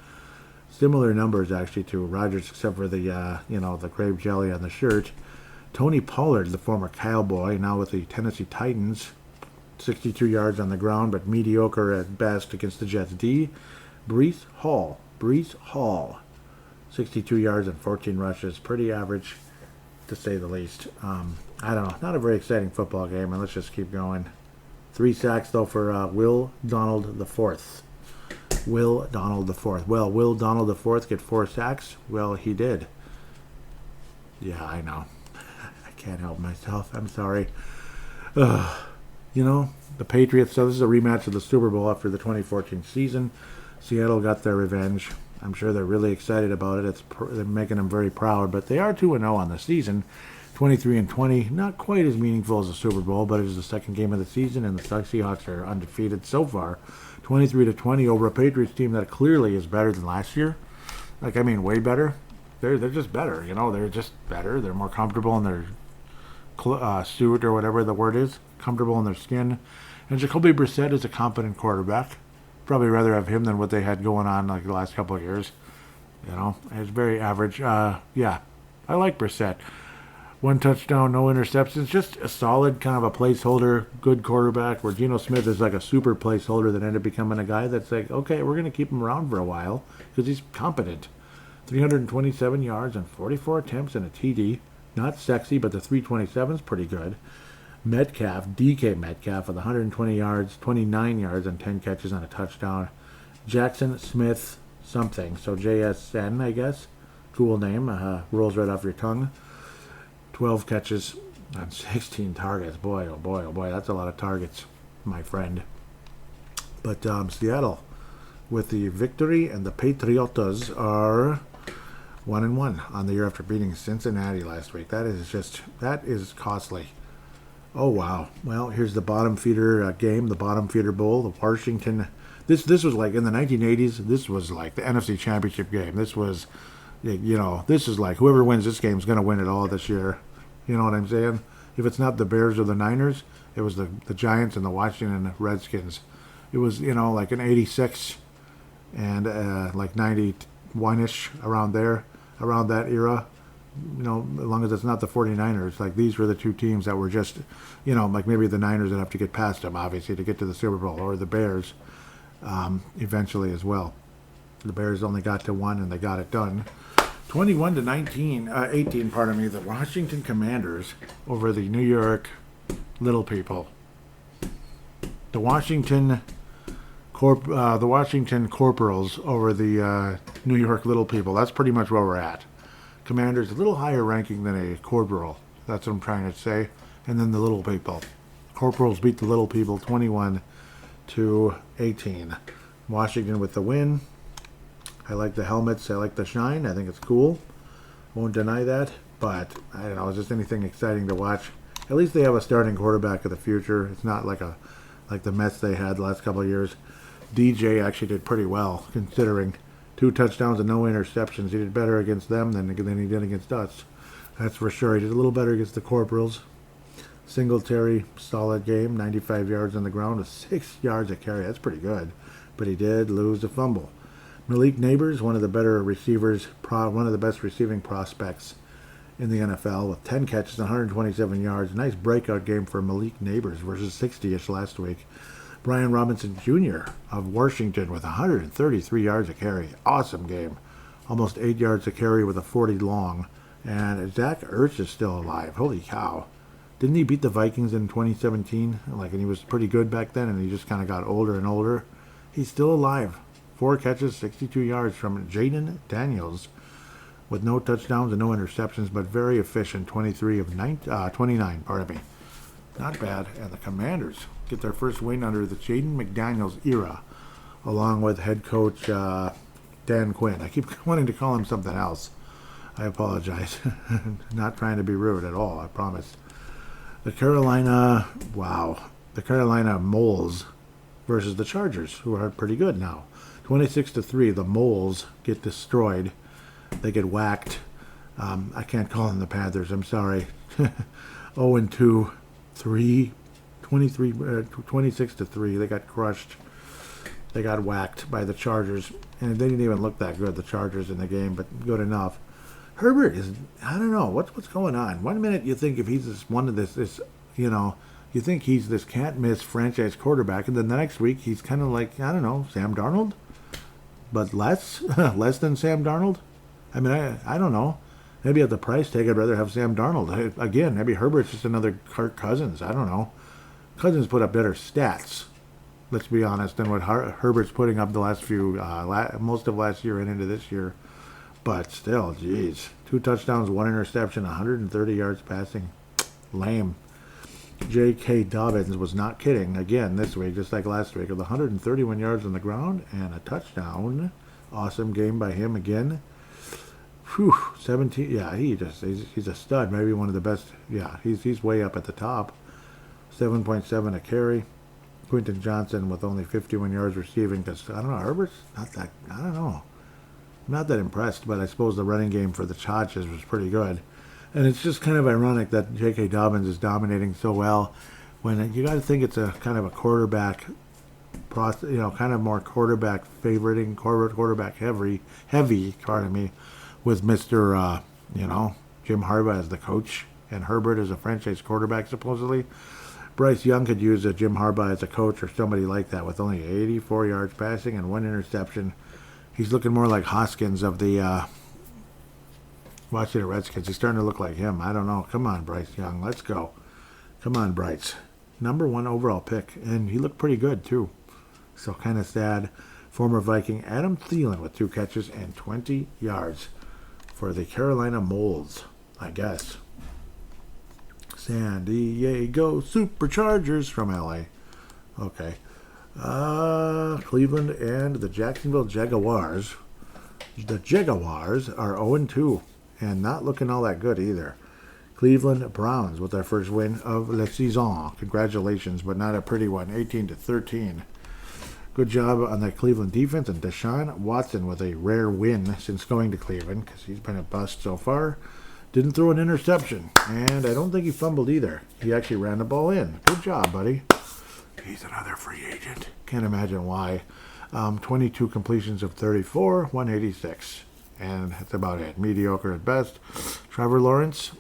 Similar numbers, actually, to Rodgers, except for the, the grape jelly on the shirt. Tony Pollard, the former Cowboy, now with the Tennessee Titans. 62 yards on the ground, but mediocre at best against the Jets D. Breece Hall. 62 yards and 14 rushes. Pretty average, to say the least. I don't know. Not a very exciting football game, and let's just keep going. 3 sacks, though, for Will Donald IV. Will Donald IV. Well, Will Donald IV get 4 sacks? Well, he did. Yeah, I know. I can't help myself. I'm sorry. The Patriots, so this is a rematch of the Super Bowl after the 2014 season. Seattle got their revenge. I'm sure they're really excited about it. They're making them very proud, but they are 2-0 on the season. 23-20, not quite as meaningful as the Super Bowl, but it is the second game of the season, and the Seahawks are undefeated so far. 23-20 over a Patriots team that clearly is better than last year. Way better. They're just better, They're just better. They're more comfortable in their suit, or whatever the word is. Comfortable in their skin. And Jacoby Brissett is a competent quarterback. Probably rather have him than what they had going on the last couple of years. It's very average. I like Brissett. 1 touchdown, no interceptions. Just a solid kind of a placeholder, good quarterback, where Geno Smith is like a super placeholder that ended up becoming a guy that's like, okay, we're going to keep him around for a while because he's competent. 327 yards on 44 attempts and a TD. Not sexy, but the 327 is pretty good. Metcalf, DK Metcalf, with 120 yards, 29 yards, and 10 catches on a touchdown. Jackson Smith something, so JSN, I guess. Cool name, rolls right off your tongue. 12 catches on 16 targets. Boy, oh boy, oh boy, that's a lot of targets, my friend. But Seattle with the victory, and the Patriotas are 1-1 on the year after beating Cincinnati last week. That is costly. Oh wow. Well, here's the bottom feeder game, the bottom feeder bowl, the Washington. This was like in the 1980s. This was like the NFC Championship game. This was, this is like whoever wins this game is going to win it all this year. You know what I'm saying? If it's not the Bears or the Niners, it was the Giants and the Washington Redskins. It was like an 86 and like 91ish around there, around that era. As long as it's not the 49ers, like these were the two teams that were just, like maybe the Niners would have to get past them, obviously, to get to the Super Bowl, or the Bears eventually as well. The Bears only got to one, and they got it done. 18, pardon me, the Washington Commanders over the New York Little People. The Washington Corporals over the New York Little People. That's pretty much where we're at. Commanders a little higher ranking than a corporal. That's what I'm trying to say. And then the Little People. Corporals beat the Little People 21-18. Washington with the win. I like the helmets. I like the shine. I think it's cool. Won't deny that. But I don't know. It's just anything exciting to watch. At least they have a starting quarterback of the future. It's not like the Mets they had the last couple of years. DJ actually did pretty well, considering 2 touchdowns and no interceptions. He did better against them than he did against us. That's for sure. He did a little better against the Corporals. Singletary, solid game, 95 yards on the ground with 6 yards a carry. That's pretty good. But he did lose the fumble. Malik Neighbors, one of the better receivers, one of the best receiving prospects in the NFL, with 10 catches, 127 yards. Nice breakout game for Malik Neighbors versus 60-ish last week. Brian Robinson Jr. of Washington with 133 yards a carry. Awesome game. Almost 8 yards a carry with a 40 long. And Zach Ertz is still alive. Holy cow. Didn't he beat the Vikings in 2017? And he was pretty good back then, and he just kind of got older and older. He's still alive. 4 catches, 62 yards from Jaden Daniels with no touchdowns and no interceptions, but very efficient. 29, pardon me. Not bad. And the Commanders get their first win under the Jaden McDaniels era, along with head coach Dan Quinn. I keep wanting to call him something else. I apologize. Not trying to be rude at all, I promise. The Carolina Moles versus the Chargers, who are pretty good now. 26-3, the Moles get destroyed. They get whacked. I can't call them the Panthers, I'm sorry. 0-2, 26-3. They got crushed. They got whacked by the Chargers. And they didn't even look that good, the Chargers, in the game, but good enough. Herbert is, I don't know, what's going on? 1 minute you think if he's you think he's this can't-miss franchise quarterback, and then the next week he's kind of like, I don't know, Sam Darnold? But less than Sam Darnold? I mean, I don't know. Maybe at the price tag, I'd rather have Sam Darnold. Again, maybe Herbert's just another Kirk Cousins. I don't know. Cousins put up better stats, let's be honest, than what Herbert's putting up the last few, most of last year and into this year. But still, geez. 2 touchdowns, 1 interception, 130 yards passing. Lame. J.K. Dobbins was not kidding again this week, just like last week, with 131 yards on the ground and a touchdown. Awesome game by him again. 17. Yeah, he's a stud. Maybe one of the best. Yeah, he's way up at the top. 7.7 a carry. Quentin Johnson with only 51 yards receiving. Because I don't know, Herbert's not that. I don't know. I'm not that impressed, but I suppose the running game for the Chargers was pretty good. And it's just kind of ironic that J.K. Dobbins is dominating so well, when you got to think it's a kind of a quarterback process, kind of more quarterback favoriting, quarterback heavy, pardon me, with Mr. Jim Harbaugh as the coach and Herbert as a franchise quarterback supposedly. Bryce Young could use a Jim Harbaugh as a coach or somebody like that, with only 84 yards passing and 1 interception. He's looking more like Hoskins of the watching the Redskins. He's starting to look like him. I don't know. Come on, Bryce Young. Let's go. Come on, Bryce. Number 1 overall pick. And he looked pretty good, too. So kind of sad. Former Viking Adam Thielen with 2 catches and 20 yards for the Carolina Moles, I guess. San Diego Superchargers from LA. Okay. Cleveland and the Jacksonville Jaguars. The Jaguars are 0-2 and not looking all that good either. Cleveland Browns with their first win of la saison. Congratulations, but not a pretty one. 18-13. Good job on that Cleveland defense, and Deshaun Watson with a rare win since going to Cleveland because he's been a bust so far. Didn't throw an interception, and I don't think he fumbled either. He actually ran the ball in. Good job, buddy. He's another free agent. Can't imagine why. 22 completions of 34, 186. And that's about it. Mediocre at best. Trevor Lawrence,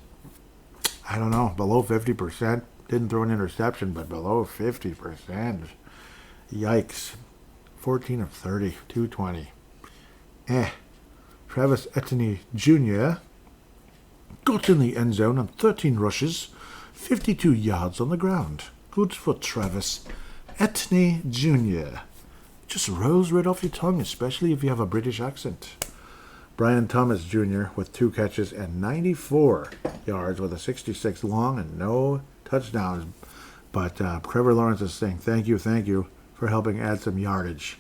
I don't know, below 50%. Didn't throw an interception, but below 50%. Yikes. 14 of 30, 220. Travis Etienne Jr. got in the end zone on 13 rushes, 52 yards on the ground. Good for Travis Etienne Jr. Just rolls right off your tongue, especially if you have a British accent. Brian Thomas Jr. with 2 catches and 94 yards with a 66 long and no touchdowns. But Trevor Lawrence is saying thank you for helping add some yardage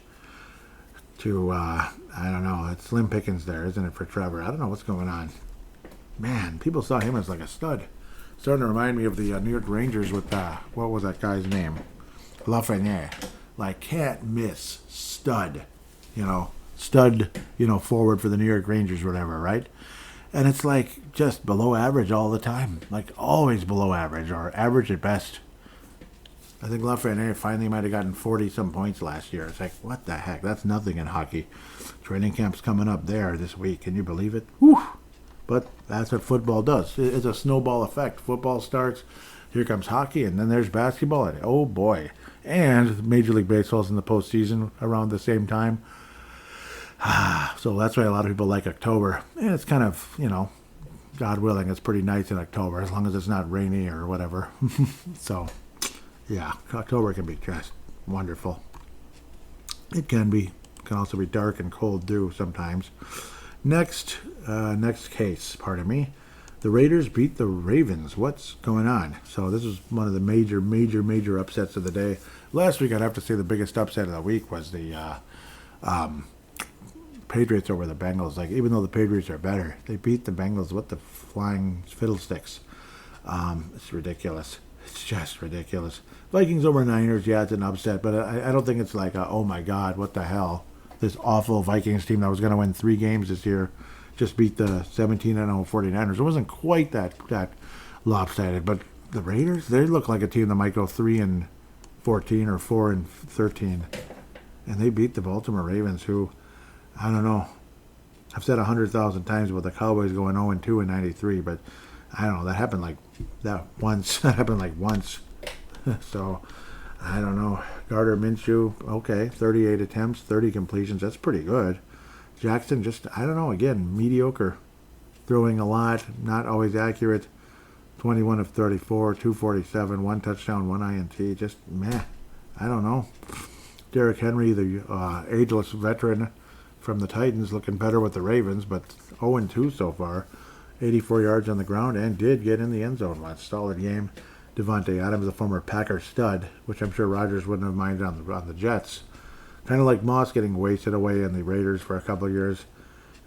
to, I don't know, it's slim pickings there, isn't it, for Trevor? I don't know what's going on. Man, people saw him as like a stud. Starting to remind me of the New York Rangers with, what was that guy's name? Lafreniere. Like, can't miss. Stud. Stud, forward for the New York Rangers, whatever, right? And it's like just below average all the time. Like, always below average, or average at best. I think Lafreniere finally might have gotten 40-some points last year. It's like, what the heck? That's nothing in hockey. Training camp's coming up there this week. Can you believe it? Whew. But that's what football does. It's a snowball effect. Football starts, here comes hockey, and then there's basketball. And oh, boy. And Major League Baseball's in the postseason around the same time. So that's why a lot of people like October. And it's kind of, God willing, it's pretty nice in October, as long as it's not rainy or whatever. So, yeah, October can be just wonderful. It can be. It can also be dark and cold, too, sometimes. Next case, pardon me. The Raiders beat the Ravens. What's going on? So this is one of the major upsets of the day. Last week, I'd have to say the biggest upset of the week was the Patriots over the Bengals. Like, even though the Patriots are better, they beat the Bengals with the flying fiddlesticks. It's ridiculous. It's just ridiculous. Vikings over Niners, yeah, it's an upset, but I don't think it's like, oh my God, what the hell? This awful Vikings team that was going to win 3 games this year just beat the 17-0 49ers. It wasn't quite that lopsided, but the Raiders, they look like a team that might go 3-14 or 4-13, and they beat the Baltimore Ravens, who, I don't know. I've said 100,000 times about the Cowboys going 0-2 in '93, but I don't know. That happened like that once. That happened like once. So, I don't know. Gardner Minshew, okay, 38 attempts, 30 completions. That's pretty good. Jackson, just, I don't know, again, mediocre. Throwing a lot, not always accurate. 21 of 34, 247, 1 touchdown, 1 INT. Just meh. I don't know. Derrick Henry, the ageless veteran from the Titans, looking better with the Ravens, but 0-2 so far. 84 yards on the ground and did get in the end zone once. Solid game. Devontae Adams, the former Packer stud, which I'm sure Rodgers wouldn't have minded on the Jets. Kind of like Moss getting wasted away in the Raiders for a couple of years.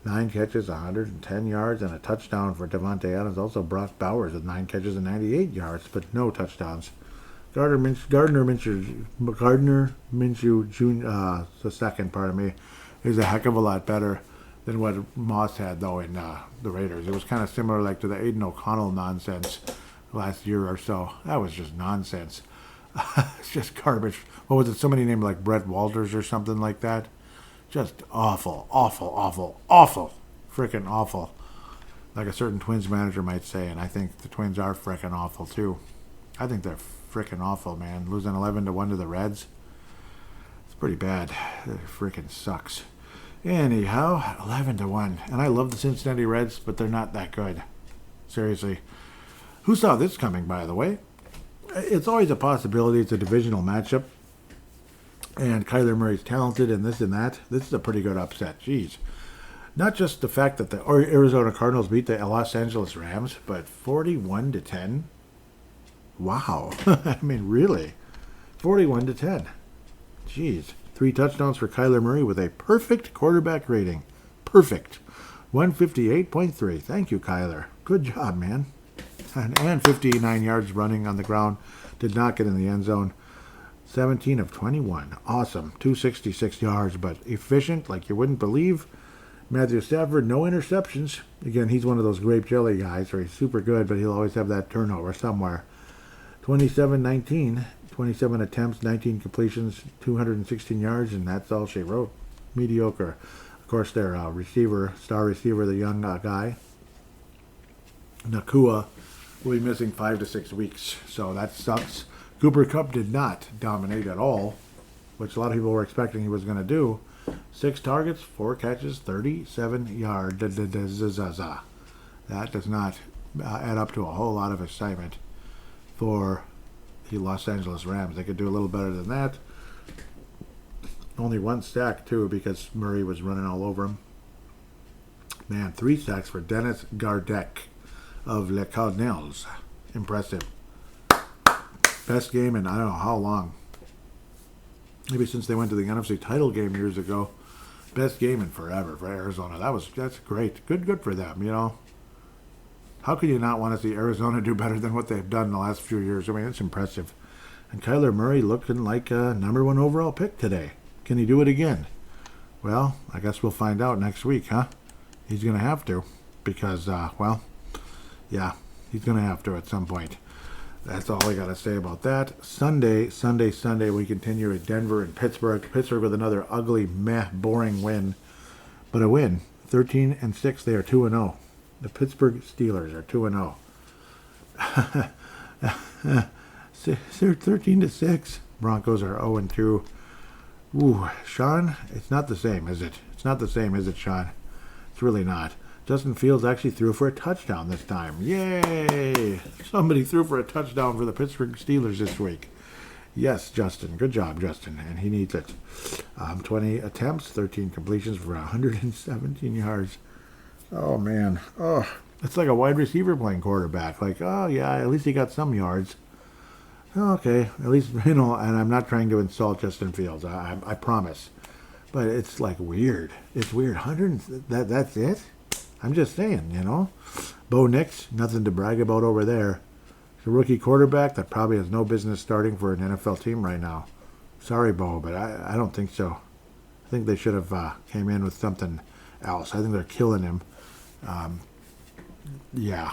9 catches, 110 yards, and a touchdown for Devontae Adams. Also Brock Bowers with 9 catches and 98 yards, but no touchdowns. Gardner Minshew Jr., the second, pardon me, is a heck of a lot better than what Moss had, though, in the Raiders. It was kind of similar like to the Aiden O'Connell nonsense last year or so. That was just nonsense. It's just garbage. What was it? Somebody named like Brett Walters or something like that. Just awful. Freaking awful. Like a certain Twins manager might say, and I think the Twins are freaking awful too. I think they're freaking awful, man. Losing 11-1 to the Reds. It's pretty bad. It freaking sucks. Anyhow, 11-1. And I love the Cincinnati Reds, but they're not that good. Seriously. Who saw this coming, by the way? It's always a possibility. It's a divisional matchup. And Kyler Murray's talented and this and that. This is a pretty good upset. Jeez. Not just the fact that the Arizona Cardinals beat the Los Angeles Rams, but 41-10. Wow. I mean, really. 41-10. Jeez. 3 touchdowns for Kyler Murray with a perfect quarterback rating. Perfect. 158.3. Thank you, Kyler. Good job, man. And 59 yards running on the ground. Did not get in the end zone. 17 of 21. Awesome. 266 yards, but efficient like you wouldn't believe. Matthew Stafford, no interceptions. Again, he's one of those grape jelly guys where he's super good, but he'll always have that turnover somewhere. 27-19. 27 attempts, 19 completions, 216 yards, and that's all she wrote. Mediocre. Of course, their receiver, star receiver, the young guy, Nakua, will be missing 5 to 6 weeks, so that sucks. Cooper Kupp did not dominate at all, which a lot of people were expecting he was going to do. 6 targets, 4 catches, 37 yards. That does not add up to a whole lot of excitement for the Los Angeles Rams. They could do a little better than that. Only 1 sack, too, because Murray was running all over him. Man, 3 sacks for Dennis Gardeck of Les Cardinals. Impressive. Best game in I don't know how long. Maybe since they went to the NFC title game years ago. Best game in forever for Arizona. That's great. Good for them, you know. How could you not want to see Arizona do better than what they've done in the last few years? I mean, it's impressive. And Kyler Murray looking like a number 1 overall pick today. Can he do it again? Well, I guess we'll find out next week, huh? He's going to have to. Because, yeah, he's going to have to at some point. That's all I got to say about that. Sunday, we continue at Denver and Pittsburgh. Pittsburgh with another ugly, boring win. But a win. 13-6, they are 2-0. The Pittsburgh Steelers are 2-0. They're 13-6. Broncos are 0-2. Ooh, Sean, it's not the same, is it? It's not the same, is it, Sean? It's really not. Justin Fields actually threw for a touchdown this time. Yay! Somebody threw for a touchdown for the Pittsburgh Steelers this week. Yes, Justin. Good job, Justin. And he needs it. 20 attempts, 13 completions for 117 yards. Oh, man. Oh, it's like a wide receiver playing quarterback. Like, oh, yeah, at least he got some yards. Okay, at least, you know, and I'm not trying to insult Justin Fields. I promise. But it's like weird. It's weird. That's it? I'm just saying, you know. Bo Nix, nothing to brag about over there. He's a rookie quarterback that probably has no business starting for an NFL team right now. Sorry, Bo, but I don't think so. I think they should have came in with something else. I think they're killing him. Yeah.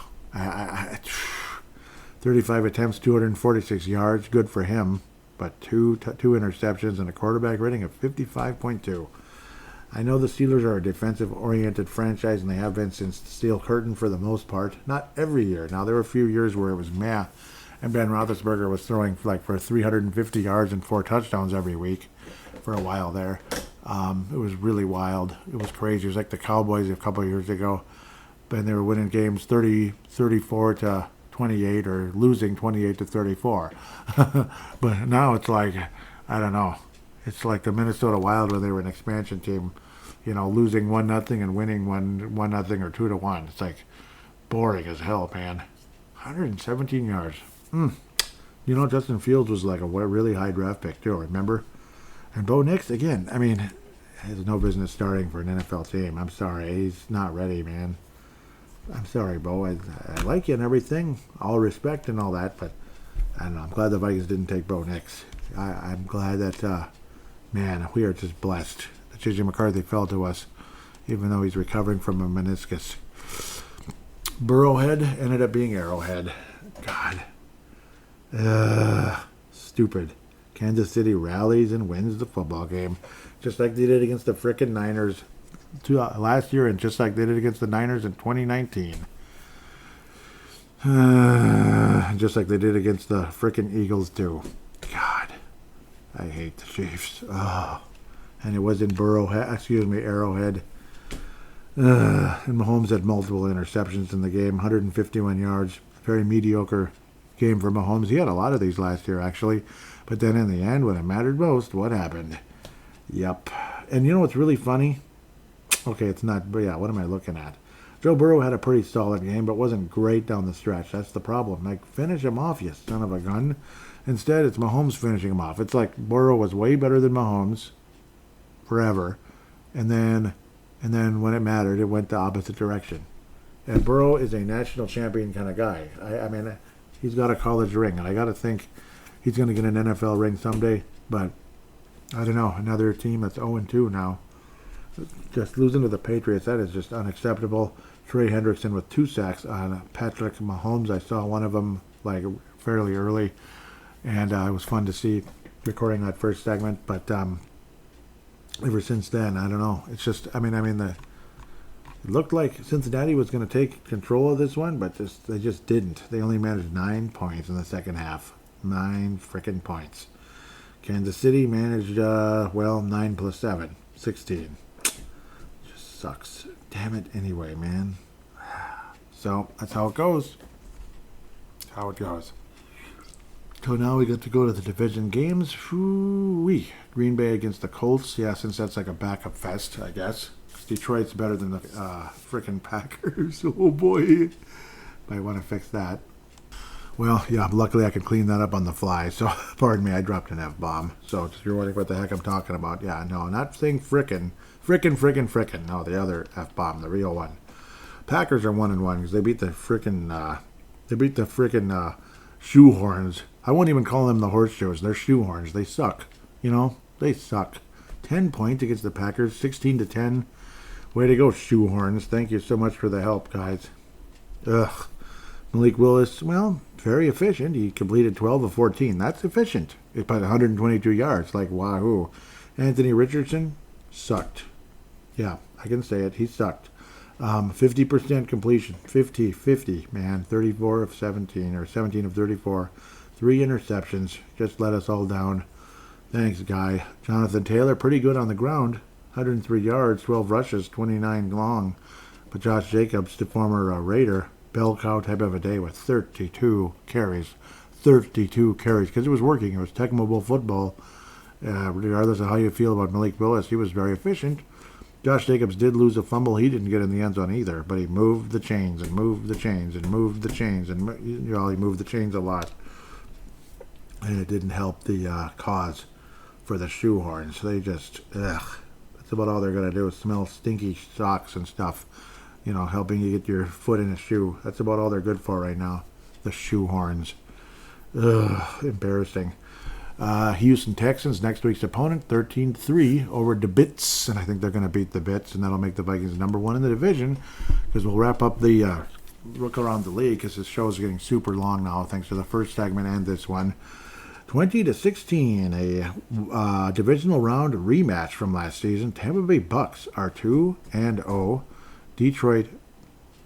35 attempts, 246 yards. Good for him. But two interceptions and a quarterback rating of 55.2. I know the Steelers are a defensive-oriented franchise, and they have been since the Steel Curtain for the most part. Not every year. Now, there were a few years where it was meh, and Ben Roethlisberger was throwing for 350 yards and 4 touchdowns every week for a while there. It was really wild. It was crazy. It was like the Cowboys a couple of years ago, and they were winning games 34-28 or losing 28-34. But now it's like, I don't know. It's like the Minnesota Wild when they were an expansion team, you know, losing 1-0 and winning 1-0 or 2-1. It's like boring as hell, man. 117 yards. You know, Justin Fields was like a really high draft pick too. Remember? And Bo Nix again. I mean, has no business starting for an NFL team. I'm sorry, he's not ready, man. I'm sorry, Bo. I like you and everything, all respect and all that, but I don't know. I'm glad the Vikings didn't take Bo Nix. I'm glad that. Man, we are just blessed that J.J. McCarthy fell to us, even though he's recovering from a meniscus. Burrowhead ended up being Arrowhead. God. Stupid. Kansas City rallies and wins the football game, just like they did against the frickin' Niners last year and just like they did against the Niners in 2019. Just like they did against the frickin' Eagles, too. God. I hate the Chiefs. Oh, and it was in Arrowhead. And Mahomes had multiple interceptions in the game, 151 yards. Very mediocre game for Mahomes. He had a lot of these last year, actually. But then in the end, when it mattered most, what happened? Yep. And you know what's really funny? Okay, it's not, but yeah, what am I looking at? Joe Burrow had a pretty solid game, but wasn't great down the stretch. That's the problem. Like, finish him off, you son of a gun. Instead, it's Mahomes finishing him off. It's like Burrow was way better than Mahomes forever. And then when it mattered, it went the opposite direction. And Burrow is a national champion kind of guy. I mean, he's got a college ring, and I got to think he's going to get an NFL ring someday. But I don't know, another team that's 0-2 now. Just losing to the Patriots, that is just unacceptable. Trey Hendrickson with 2 sacks on Patrick Mahomes. I saw one of them like fairly early, and it was fun to see recording that first segment. But ever since then, I don't know. It's just, it looked like Cincinnati was going to take control of this one, but they just didn't. They only managed 9 points in the second half. 9 freaking points. Kansas City managed, 9 plus 7. 16. Just sucks. Damn it anyway, man. So, that's how it goes. That's how it goes. So now we get to go to the division games. Whoo-wee. Green Bay against the Colts. Yeah, since that's like a backup fest, I guess. Detroit's better than the frickin' Packers. Oh, boy. Might want to fix that. Well, yeah, luckily I can clean that up on the fly. So, pardon me, I dropped an F-bomb. So, if you're wondering what the heck I'm talking about, yeah, no, not saying frickin'. Frickin'. No, the other F-bomb, the real one. Packers are 1-1 because they beat the frickin' shoehorns. I won't even call them the horseshoes. They're shoehorns. They suck. You know, they suck. 10 points against the Packers, 16-10. Way to go, shoehorns. Thank you so much for the help, guys. Ugh. Malik Willis, well, very efficient. He completed 12 of 14. That's efficient. He put 122 yards. Like, wahoo. Anthony Richardson sucked. Yeah, I can say it. He sucked. 50% completion. 50, man. 34 of 17, or 17 of 34. 3 interceptions. Just let us all down. Thanks, guy. Jonathan Taylor, pretty good on the ground. 103 yards, 12 rushes, 29 long. But Josh Jacobs, the former Raider, bell cow type of a day with 32 carries. 32 carries, because it was working. It was Tecmo football. Regardless of how you feel about Malik Willis, he was very efficient. Josh Jacobs did lose a fumble. He didn't get in the end zone either, but he moved the chains and moved the chains and moved the chains. And he moved the chains a lot. And it didn't help the cause for the shoehorns. They just, that's about all they're going to do is smell stinky socks and stuff. You know, helping you get your foot in a shoe. That's about all they're good for right now. The shoehorns. Ugh, embarrassing. Houston Texans, next week's opponent, 13-3 over the Bits. And I think they're going to beat the Bits, and that'll make the Vikings number 1 in the division. Because we'll wrap up the look around the league, because this show is getting super long now, thanks to the first segment and this one. 20-16, a divisional round rematch from last season. Tampa Bay Bucks are 2-0. Detroit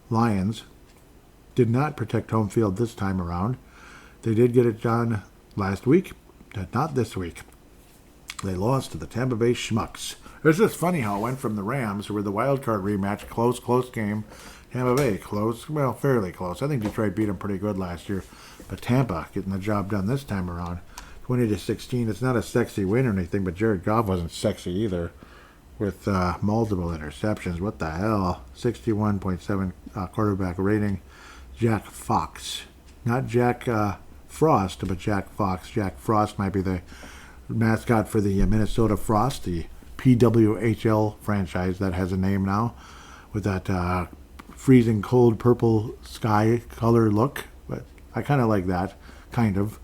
Lions did not protect home field this time around. They did get it done last week, but not this week. They lost to the Tampa Bay Schmucks. It's just funny how it went from the Rams, who were the wild card rematch, close game. Tampa Bay, close, well, fairly close. I think Detroit beat them pretty good last year. But Tampa getting the job done this time around. 20-16, it's not a sexy win or anything, but Jared Goff wasn't sexy either. With multiple interceptions. What the hell? 61.7 quarterback rating. Jack Fox. Not Jack Frost, but Jack Fox. Jack Frost might be the mascot for the Minnesota Frost, the PWHL franchise that has a name now, with that freezing cold purple sky color look. But I kind of like that, kind of.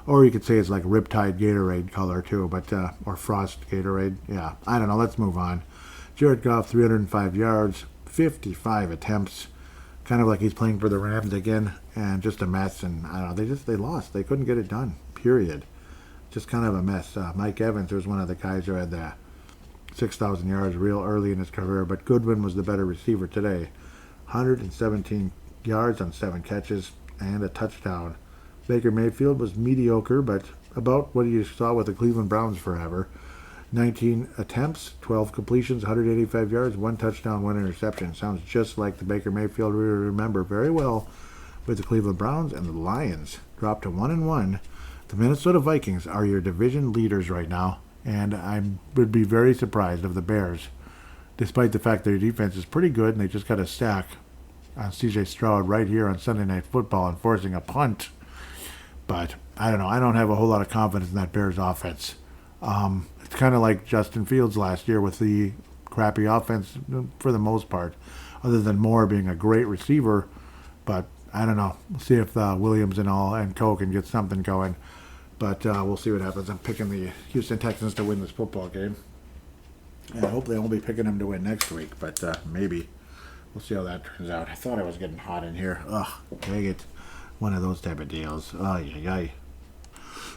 Or you could say it's like Riptide Gatorade color too, but or Frost Gatorade. Yeah, I don't know. Let's move on. Jared Goff, 305 yards, 55 attempts. Kind of like he's playing for the Rams again, and just a mess. And I don't know. They lost. They couldn't get it done. Period. Just kind of a mess. Mike Evans was one of the guys who had the 6,000 yards real early in his career, but Goodwin was the better receiver today. 117 yards on 7 catches and a touchdown. Baker Mayfield was mediocre, but about what you saw with the Cleveland Browns forever. 19 attempts, 12 completions, 185 yards, 1 touchdown, 1 interception. Sounds just like the Baker Mayfield we remember very well with the Cleveland Browns. And the Lions dropped to 1-1. The Minnesota Vikings are your division leaders right now, and I would be very surprised if the Bears, despite the fact their defense is pretty good and they just got a sack on C.J. Stroud right here on Sunday Night Football and forcing a punt. But I don't know. I don't have a whole lot of confidence in that Bears offense. It's kind of like Justin Fields last year with the crappy offense for the most part, other than Moore being a great receiver. But I don't know. We'll see if Williams and Co can get something going. But we'll see what happens. I'm picking the Houston Texans to win this football game. And hopefully I won't be picking them to win next week, but maybe. We'll see how that turns out. I thought I was getting hot in here. Ugh, dang it. One of those type of deals. Oh, yeah.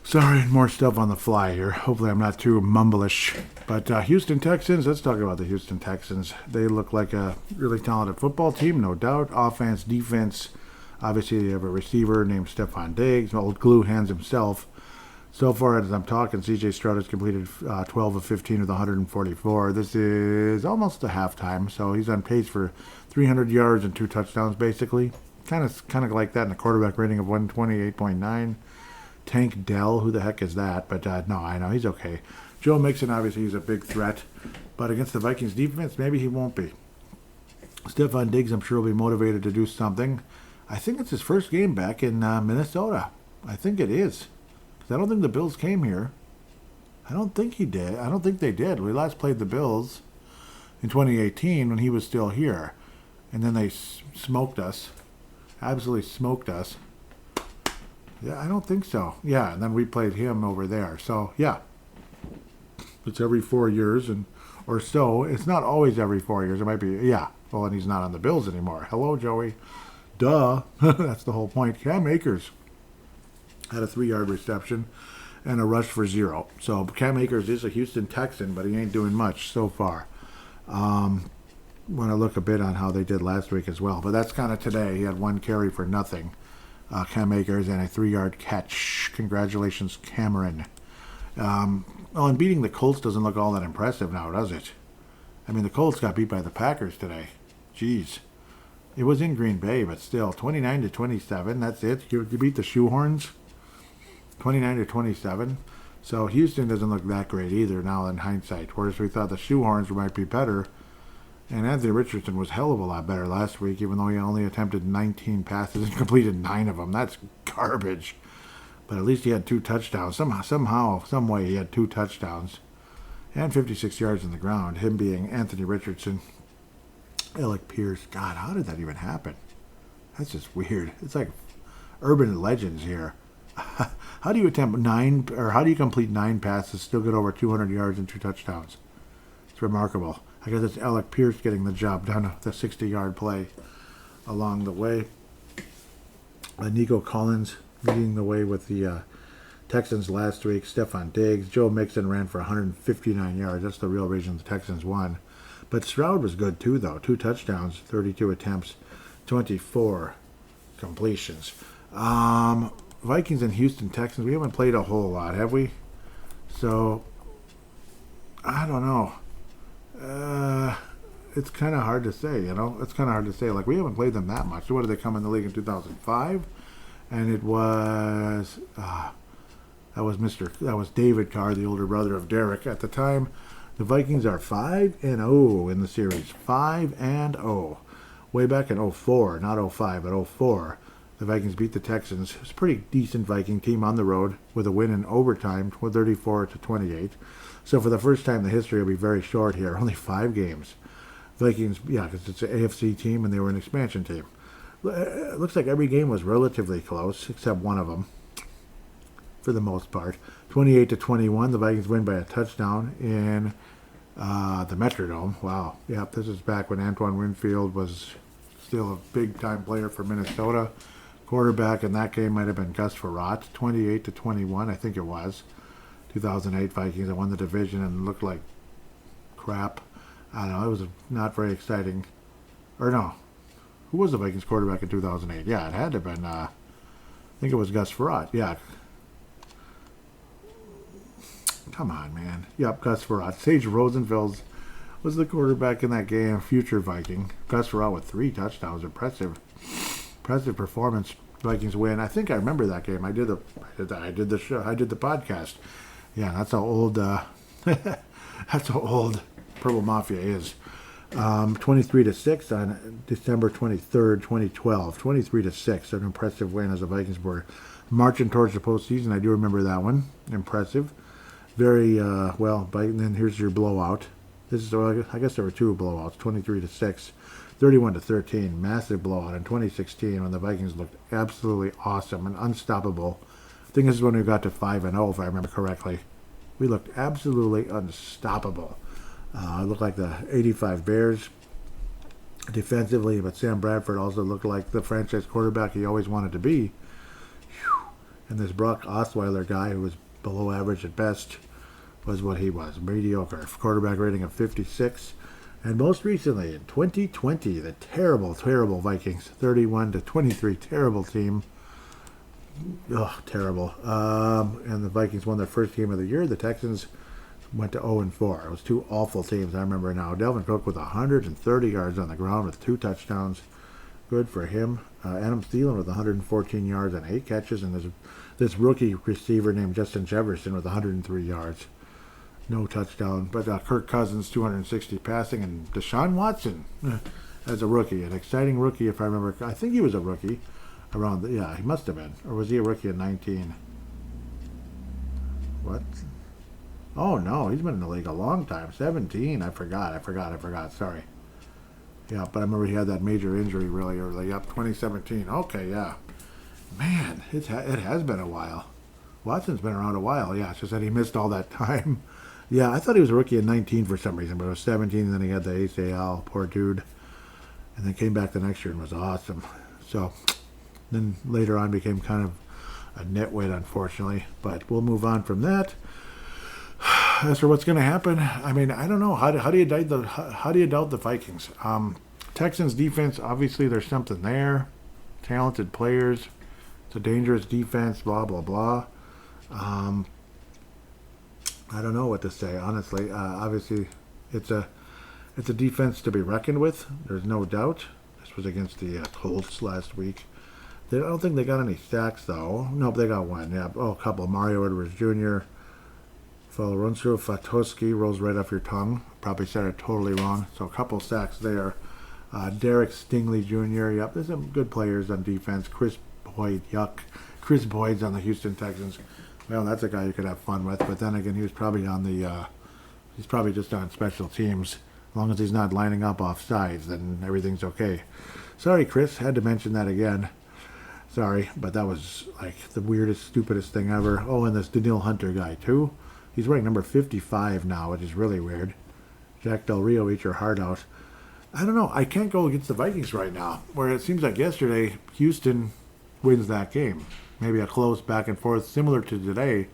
Sorry, more stuff on the fly here. Hopefully I'm not too mumblish. But Houston Texans, let's talk about the Houston Texans. They look like a really talented football team, no doubt. Offense, defense. Obviously, they have a receiver named Stephon Diggs, old glue hands himself. So far, as I'm talking, C.J. Stroud has completed 12 of 15 with 144. This is almost a halftime, so he's on pace for 300 yards and 2 touchdowns, basically. Kind of like that in a quarterback rating of 128.9. Tank Dell, who the heck is that? But no, I know, he's okay. Joe Mixon, obviously, he's a big threat. But against the Vikings defense, maybe he won't be. Stephon Diggs, I'm sure, will be motivated to do something. I think it's his first game back in Minnesota. I think it is. I don't think the Bills came here. I don't think he did. I don't think they did. We last played the Bills in 2018 when he was still here. And then they smoked us. Absolutely smoked us. Yeah, I don't think so. Yeah, and then we played him over there. So, yeah. It's every 4 years or so. It's not always every 4 years. It might be, yeah. Well, and he's not on the Bills anymore. Hello, Joey. Duh. That's the whole point. Cam Akers had a 3-yard reception and a rush for 0. So Cam Akers is a Houston Texan, but he ain't doing much so far. Want to look a bit on how they did last week as well. But that's kind of today. He had 1 carry for nothing. Cam Akers and a 3-yard catch. Congratulations, Cameron. And beating the Colts doesn't look all that impressive now, does it? I mean, the Colts got beat by the Packers today. Jeez. It was in Green Bay, but still, 29-27. That's it. You beat the Shoehorns. 29-27. So Houston doesn't look that great either now in hindsight. Whereas we thought the Shoehorns might be better. And Anthony Richardson was hell of a lot better last week, even though he only attempted 19 passes and completed 9 of them. That's garbage. But at least he had 2 touchdowns. Somehow, some way he had 2 touchdowns. And 56 yards on the ground. Him being Anthony Richardson. Alec Pierce. God, how did that even happen? That's just weird. It's like urban legends here. How do you complete 9 passes, still get over 200 yards and 2 touchdowns? It's remarkable. I guess it's Alec Pierce getting the job done with the 60-yard play along the way. Nico Collins leading the way with the Texans last week. Stephon Diggs. Joe Mixon ran for 159 yards. That's the real reason the Texans won. But Stroud was good too, though. 2 touchdowns, 32 attempts, 24 completions. Vikings and Houston Texans, we haven't played a whole lot, have we? So, I don't know. It's kind of hard to say, you know? It's kind of hard to say. Like, we haven't played them that much. So what did they come in the league in 2005? And it was, that was David Carr, the older brother of Derek at the time. The Vikings are 5-0 in the series. 5-0. Way back in 04, not 05, but 04. The Vikings beat the Texans. It's a pretty decent Viking team on the road with a win in overtime, 34-28. So for the first time, the history will be very short here. Only 5 games. Vikings, yeah, because it's an AFC team and they were an expansion team. It looks like every game was relatively close, except one of them, for the most part. 28-21, the Vikings win by a touchdown in the Metrodome. Wow. Yep, this is back when Antoine Winfield was still a big-time player for Minnesota. Quarterback in that game might have been Gus Frerotte. 28-21, I think it was. 2008 Vikings that won the division and looked like crap. I don't know. It was not very exciting. Or no. Who was the Vikings quarterback in 2008? Yeah, it had to have been, I think it was Gus Frerotte. Yeah. Come on, man. Yep, Gus Frerotte. Sage Rosenfels was the quarterback in that game. Future Viking. Gus Frerotte with 3 touchdowns. Impressive performance. Vikings win. I think I remember that game. I did the show. I did the podcast. Yeah, that's how old. That's how old Purple Mafia is. 23-6 on December 23rd, 2012. 23-6. An impressive win as the Vikings were marching towards the postseason. I do remember that one. Impressive. Very well. And then here's your blowout. This is, I guess there were 2 blowouts. 23-6, 31-13. Massive blowout in 2016 when the Vikings looked absolutely awesome and unstoppable. I think this is when we got to 5-0, if I remember correctly. We looked absolutely unstoppable. It looked like the 85 Bears defensively, but Sam Bradford also looked like the franchise quarterback he always wanted to be. Whew. And this Brock Osweiler guy, who was below average at best, was what he was. Mediocre. Quarterback rating of 56. And most recently, in 2020, the terrible, terrible Vikings, 31-23, terrible team. Oh, terrible. And the Vikings won their first game of the year. The Texans went to 0-4. It was 2 awful teams. I remember now. Delvin Cook with 130 yards on the ground with 2 touchdowns. Good for him. Adam Thielen with 114 yards and 8 catches. And there's this rookie receiver named Justin Jefferson with 103 yards. No touchdown. But Kirk Cousins, 260 passing. And Deshaun Watson as a rookie. An exciting rookie, if I remember. I think he was a rookie. Yeah, he must have been. Or was he a rookie in 19? What? Oh, no, he's been in the league a long time. 17, I forgot. Sorry. Yeah, but I remember he had that major injury really early. Yep, 2017. Okay, yeah. Man, it has been a while. Watson's been around a while. Yeah, it's just that he missed all that time. Yeah, I thought he was a rookie in 19 for some reason, but it was 17, and then he had the ACL. Poor dude. And then came back the next year and was awesome. So then later on became kind of a nitwit, unfortunately. But we'll move on from that. As for what's going to happen, I mean, I don't know. How do you doubt the Vikings? Texans defense, obviously there's something there. Talented players. It's a dangerous defense, blah, blah, blah. I don't know what to say, honestly. Obviously, it's a defense to be reckoned with. There's no doubt. This was against the Colts last week. I don't think they got any sacks, though. Nope, they got one. Yeah, a couple. Mario Edwards Jr., Faloruncio Fatoski rolls right off your tongue. Probably said it totally wrong. So a couple sacks there. Derek Stingley Jr. Yep, there's some good players on defense. Chris Boyd, yuck. Chris Boyd's on the Houston Texans. Well, that's a guy you could have fun with. But then again, he was probably on the. He's probably just on special teams. As long as he's not lining up off sides, then everything's okay. Sorry, Chris. Had to mention that again. Sorry, but that was like the weirdest, stupidest thing ever. Oh, and this Daniil Hunter guy too. He's wearing number 55 now, which is really weird. Jack Del Rio, eat your heart out. I don't know. I can't go against the Vikings right now, where it seems like yesterday Houston wins that game. Maybe a close back and forth, similar to today.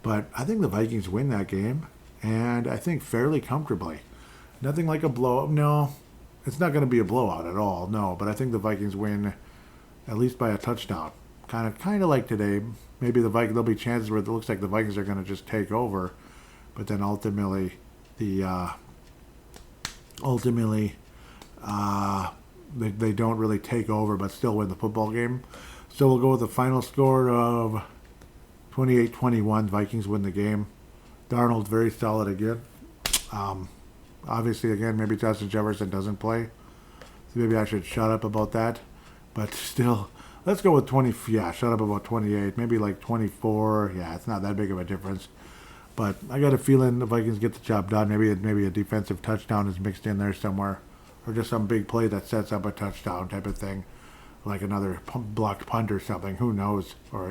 But I think the Vikings win that game, and I think fairly comfortably. Nothing like a blowout. No, it's not going to be a blowout at all. No, but I think the Vikings win at least by a touchdown. Kind of like today. Maybe there'll be chances where it looks like the Vikings are going to just take over, but then ultimately they don't really take over, but still win the football game. So we'll go with the final score of 28-21. Vikings win the game. Darnold very solid again. Obviously, again, maybe Justin Jefferson doesn't play, so maybe I should shut up about that. But still. Let's go with 20. Yeah, shut up about 28. Maybe like 24. Yeah, it's not that big of a difference. But I got a feeling the Vikings get the job done. Maybe a defensive touchdown is mixed in there somewhere. Or just some big play that sets up a touchdown type of thing. Like another blocked punt or something. Who knows? Or,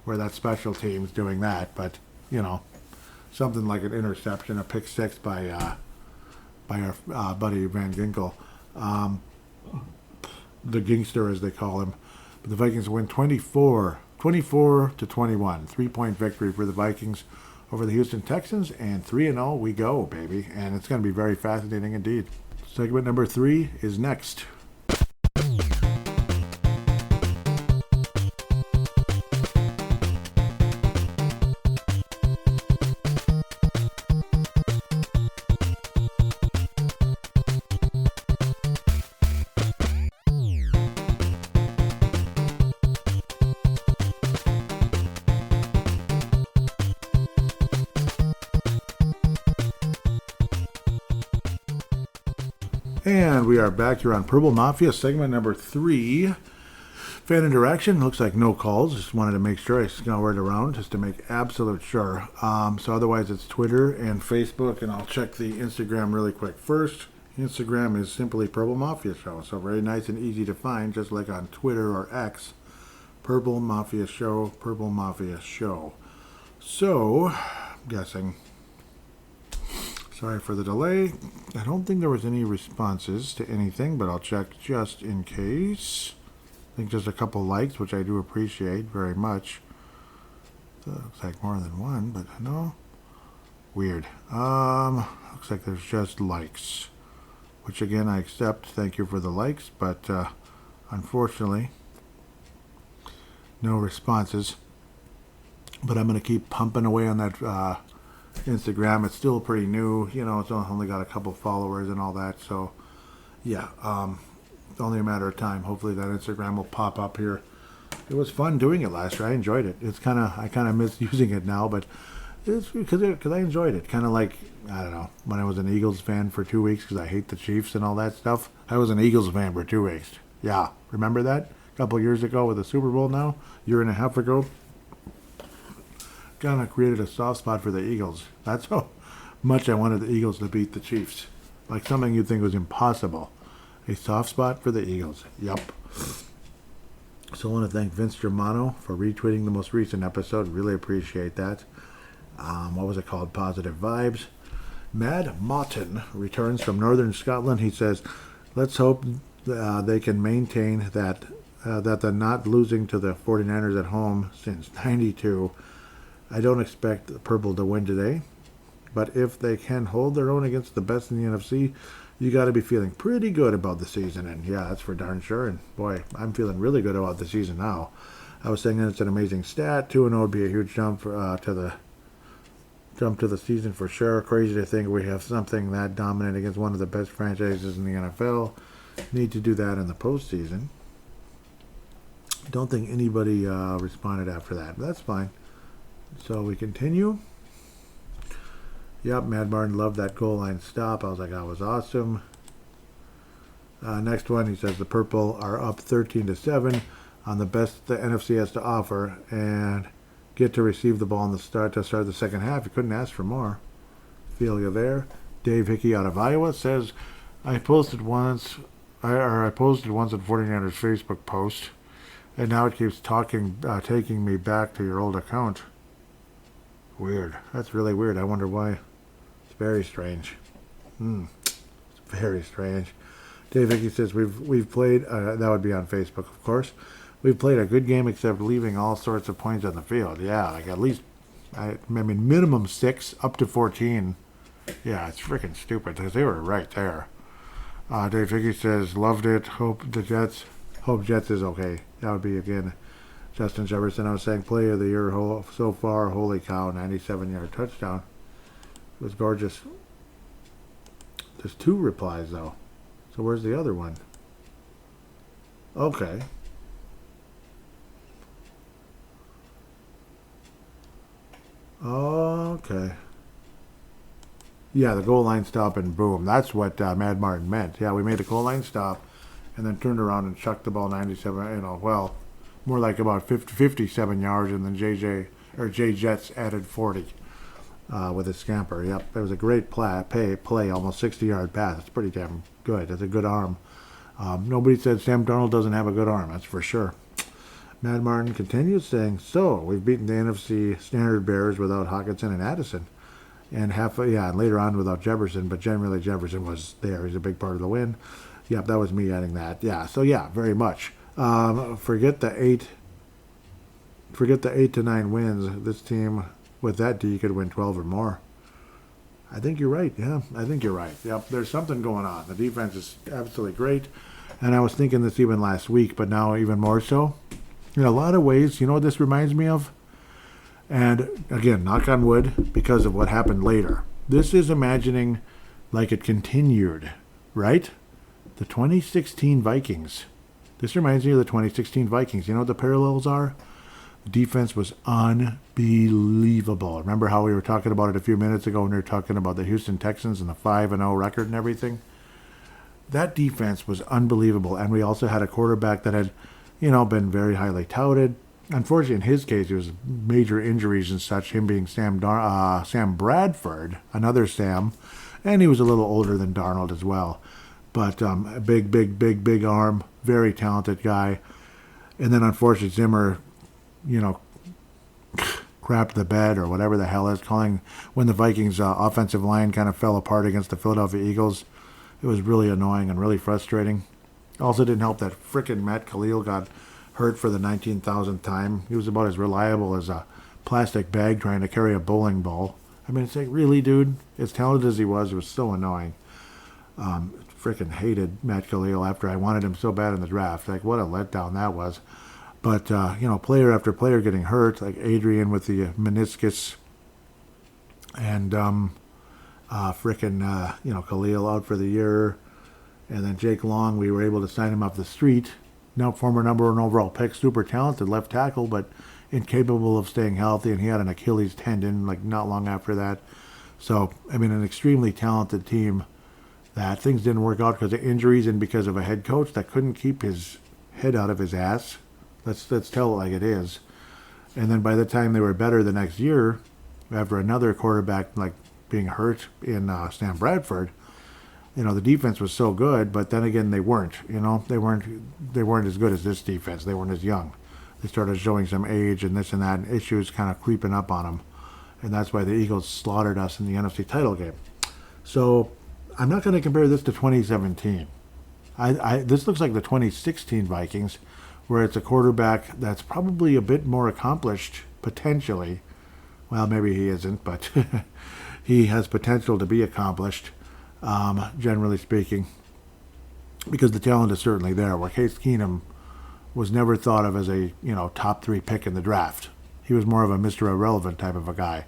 where that special team's doing that. But, something like an interception, a pick six by our buddy Van Ginkel. The Gingster, as they call him. But the Vikings win 24-21. 3-point victory for the Vikings over the Houston Texans. And 3-0 we go, baby. And it's going to be very fascinating indeed. Segment number 3 is next. And we are back here on Purple Mafia, segment number 3. Fan interaction. Looks like no calls. Just wanted to make sure I scoured around just to make absolute sure. So otherwise it's Twitter and Facebook, and I'll check the Instagram really quick first. Instagram is simply Purple Mafia Show, so very nice and easy to find, just like on Twitter or X. Purple Mafia Show, Purple Mafia Show. So, I'm guessing. Sorry for the delay. I don't think there was any responses to anything, but I'll check just in case. I think just a couple likes, which I do appreciate very much. Looks like more than one, but no. Weird. Looks like there's just likes, which again I accept. Thank you for the likes, but unfortunately, no responses. But I'm going to keep pumping away on that Instagram. It's still pretty new. You know, it's only got a couple followers and all that. So, yeah, it's only a matter of time. Hopefully that Instagram will pop up here. It was fun doing it last year. I enjoyed it. I kind of miss using it now, but it's because I enjoyed it. Kind of like, I don't know, when I was an Eagles fan for 2 weeks because I hate the Chiefs and all that stuff. I was an Eagles fan for 2 weeks. Yeah, remember that? A couple years ago with the Super Bowl now? Year and a half ago? Kind of created a soft spot for the Eagles. That's how much I wanted the Eagles to beat the Chiefs. Like something you'd think was impossible. A soft spot for the Eagles. Yup. So I want to thank Vince Germano for retweeting the most recent episode. Really appreciate that. What was it called? Positive Vibes. Mad Motton returns from Northern Scotland. He says, let's hope they can maintain that they're not losing to the 49ers at home since 92. I don't expect the Purple to win today, but if they can hold their own against the best in the NFC, you got to be feeling pretty good about the season. And yeah, that's for darn sure. And boy, I'm feeling really good about the season now. I was saying that it's an amazing stat. 2-0 would be a huge jump to the season for sure. Crazy to think we have something that dominant against one of the best franchises in the NFL. Need to do that in the postseason. Don't think anybody responded after that, but that's fine. So we continue. Yep, Mad Martin loved that goal line stop. I was like, that was awesome. Next one, he says the Purple are up 13-7 on the best the NFC has to offer and get to receive the ball in the start to start the second half. You couldn't ask for more. Feel you there. Dave Hickey out of Iowa says, I posted once on 49ers Facebook post, and now it keeps taking me back to your old account. Weird. That's really weird. I wonder why. It's very strange. It's very strange. Dave Hickey says we've played. That would be on Facebook, of course. We've played a good game except leaving all sorts of points on the field. Yeah, like at least, I mean, minimum 6 up to 14. Yeah, it's freaking stupid because they were right there. Dave Hickey says loved it. Hope Jets is okay. That would be again. Justin Jefferson, I was saying, play of the year so far. Holy cow, 97-yard touchdown. It was gorgeous. There's 2 replies, though. So where's the other one? Okay. Okay. Yeah, the goal line stop and boom. That's what Mad Martin meant. Yeah, we made a goal line stop and then turned around and chucked the ball 97, more like about 57 yards, and then Jay Jets added 40 with a scamper. Yep, it was a great play, almost 60-yard pass. It's pretty damn good. That's a good arm. Nobody said Sam Darnold doesn't have a good arm. That's for sure. Mad Martin continues saying, so we've beaten the NFC standard bearers without Hawkinson and Addison, and later on without Jefferson, but generally Jefferson was there. He's a big part of the win. Yep, that was me adding that. Yeah, so yeah, very much. Forget the 8 to 9 wins. This team with that D could win 12 or more. I think you're right. Yeah, I think you're right. Yep, there's something going on. The defense is absolutely great, and I was thinking this even last week, but now even more so. In a lot of ways, you know what this reminds me of? And again, knock on wood, because of what happened later. This is imagining like it continued, right? The 2016 Vikings. This reminds me of the 2016 Vikings. You know what the parallels are? The defense was unbelievable. Remember how we were talking about it a few minutes ago when we were talking about the Houston Texans and the 5-0 record and everything? that defense was unbelievable. And we also had a quarterback that had, been very highly touted. Unfortunately, in his case, it was major injuries and such, him being Sam Bradford, another Sam. And he was a little older than Darnold as well. But a big arm, very talented guy. And then, unfortunately, Zimmer, crapped the bed or whatever the hell is calling when the Vikings offensive line kind of fell apart against the Philadelphia Eagles. It was really annoying and really frustrating. Also didn't help that frickin' Matt Khalil got hurt for the 19,000th time. He was about as reliable as a plastic bag trying to carry a bowling ball. I mean, it's like, really, dude? As talented as he was, it was so annoying. Frickin' hated Matt Khalil after I wanted him so bad in the draft. Like, what a letdown that was. But, player after player getting hurt, like Adrian with the meniscus and, Khalil out for the year. And then Jake Long, we were able to sign him off the street. Now, former number one overall pick, super talented left tackle, but incapable of staying healthy. And he had an Achilles tendon, like, not long after that. So, I mean, an extremely talented team that things didn't work out because of injuries and because of a head coach that couldn't keep his head out of his ass. Let's tell it like it is. And then by the time they were better the next year, after another quarterback like being hurt in Sam Bradford, the defense was so good, but then again they weren't. They weren't as good as this defense. They weren't as young. They started showing some age and this and that, and issues kind of creeping up on them, and that's why the Eagles slaughtered us in the NFC title game. So I'm not going to compare this to 2017. This looks like the 2016 Vikings, where it's a quarterback that's probably a bit more accomplished, potentially. Well, maybe he isn't, but he has potential to be accomplished, generally speaking, because the talent is certainly there, where Case Keenum was never thought of as a, top 3 pick in the draft. He was more of a Mr. Irrelevant type of a guy.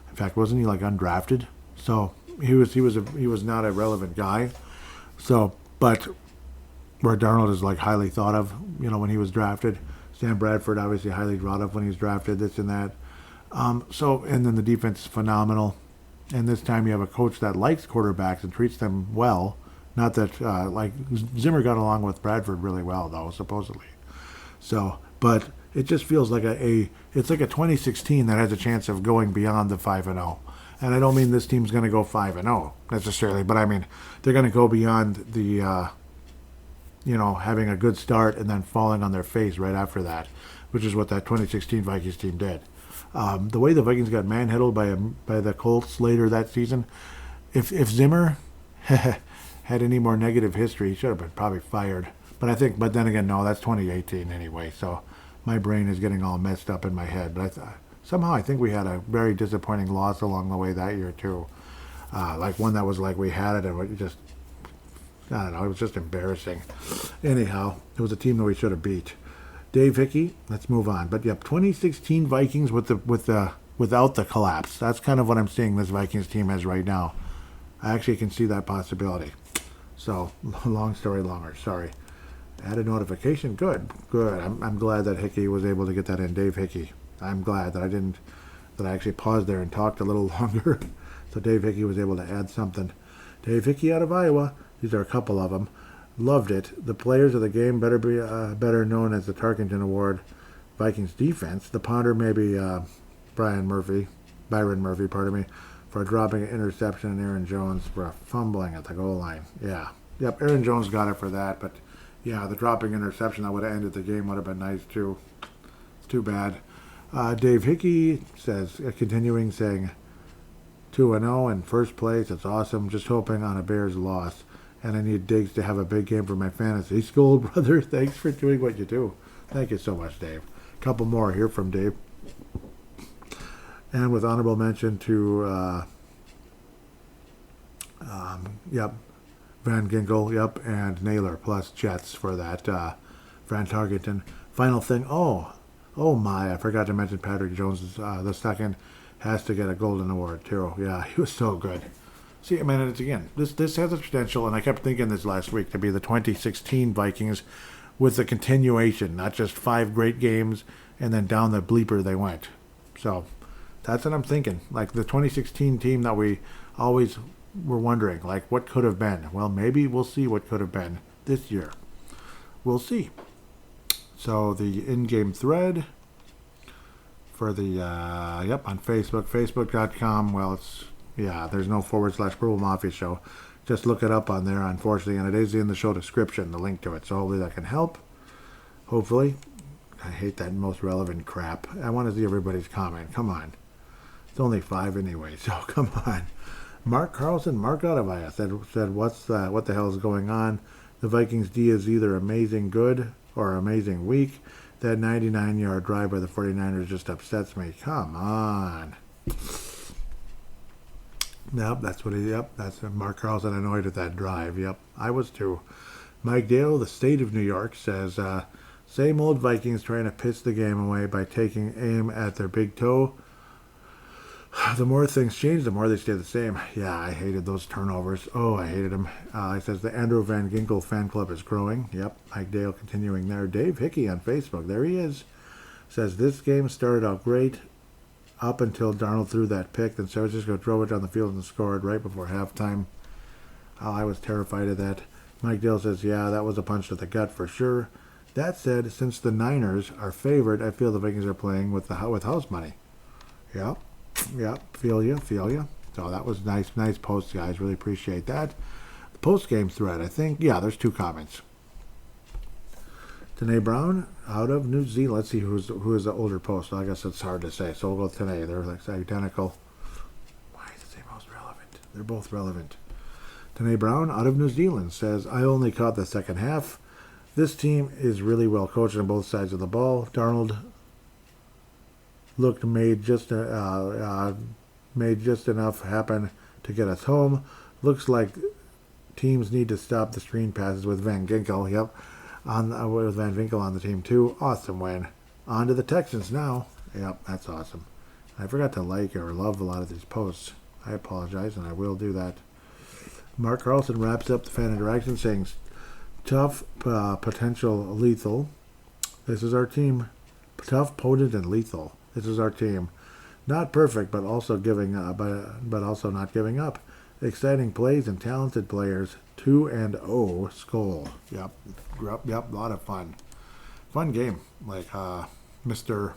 In fact, wasn't he like undrafted? So he was not a relevant guy. So, but where Darnold is like highly thought of, when he was drafted. Sam Bradford obviously highly thought of when he was drafted, this and that. And then the defense is phenomenal. And this time you have a coach that likes quarterbacks and treats them well. Not that, Zimmer got along with Bradford really well, though, supposedly. So, but it just feels like it's like a 2016 that has a chance of going beyond the 5-0. And I don't mean this team's going to go 5-0 necessarily, but I mean they're going to go beyond the, having a good start and then falling on their face right after that, which is what that 2016 Vikings team did. The way the Vikings got manhandled by the Colts later that season, if Zimmer had any more negative history, he should have been probably fired. But then again, no, that's 2018 anyway. So my brain is getting all messed up in my head. But somehow I think we had a very disappointing loss along the way that year too. Like one that was like we had it and we just, I don't know, it was just embarrassing. Anyhow, it was a team that we should have beat. Dave Hickey, let's move on. But yep, 2016 Vikings without the collapse. That's kind of what I'm seeing this Vikings team as right now. I actually can see that possibility. So, long story longer, sorry. Add a notification, good. I'm glad that Hickey was able to get that in, Dave Hickey. I'm glad that I actually paused there and talked a little longer. So Dave Hickey was able to add something. Dave Hickey out of Iowa. These are a couple of them. Loved it. The players of the game better be better known as the Tarkenton Award. Vikings defense. The ponder may be Byron Murphy, for dropping an interception, and Aaron Jones for fumbling at the goal line. Yeah. Yep, Aaron Jones got it for that, but yeah, the dropping interception that would have ended the game would have been nice too. It's too bad. Dave Hickey says, continuing saying, 2-0 in first place. It's awesome. Just hoping on a Bears loss. And I need Diggs to have a big game for my fantasy school, brother. Thanks for doing what you do. Thank you so much, Dave. A couple more here from Dave. And with honorable mention to, Van Ginkel, and Naylor plus Jets for that, Fran Tarkenton. Final thing, oh my, I forgot to mention Patrick Jones, the second, has to get a Golden Award, too. Yeah, he was so good. See, I mean, it's again, this has a potential, and I kept thinking this last week, to be the 2016 Vikings with the continuation, not just 5 great games, and then down the bleeper they went. So, that's what I'm thinking. Like, the 2016 team that we always, were wondering, like, what could have been. Well, maybe we'll see what could have been this year. We'll see. So the in-game thread for the, on Facebook, facebook.com. Well, there's no /Purple Mafia show. Just look it up on there, unfortunately, and it is in the show description, the link to it. So hopefully that can help. Hopefully. I hate that most relevant crap. I want to see everybody's comment. Come on. It's only 5 anyway, so come on. Mark Carlson, Mark Ottavia said what the hell is going on? The Vikings D is either amazing good or amazing weak. That 99-yard drive by the 49ers just upsets me. Come on. Yep, that's Mark Carlson annoyed at that drive. Yep, I was too. Mike Dale, the state of New York, says, same old Vikings trying to piss the game away by taking aim at their big toe. The more things change, the more they stay the same. Yeah, I hated those turnovers. Oh, I hated them. He says the Andrew Van Ginkel fan club is growing. Yep, Mike Dale continuing there. Dave Hickey on Facebook, there he is. Says this game started out great up until Darnold threw that pick. Then San Francisco drove it down the field and scored right before halftime. I was terrified of that. Mike Dale says, yeah, that was a punch to the gut for sure. That said, since the Niners are favored, I feel the Vikings are playing with house money. Yep. Feel you. So that was nice post, guys. Really appreciate that. The post-game thread, I think, there's 2 comments. Tanae Brown, out of New Zealand. Let's see who is the older post. I guess it's hard to say. So we'll go with Tanae. They're like identical. Why does it say most relevant? They're both relevant. Tanae Brown, out of New Zealand, says, I only caught the second half. This team is really well coached on both sides of the ball. Darnold looked made just enough happen to get us home. Looks like teams need to stop the screen passes with Van Ginkel. Yep, with Van Ginkel on the team too. Awesome win. On to the Texans now. Yep, that's awesome. I forgot to like or love a lot of these posts. I apologize, and I will do that. Mark Carlson wraps up the fan interaction saying, tough, potential, lethal. This is our team. Tough, potent, and lethal. This is our team. Not perfect, but also but also not giving up. Exciting plays and talented players. 2-0 Skol. Yep. A lot of fun. Fun game. Like Mr.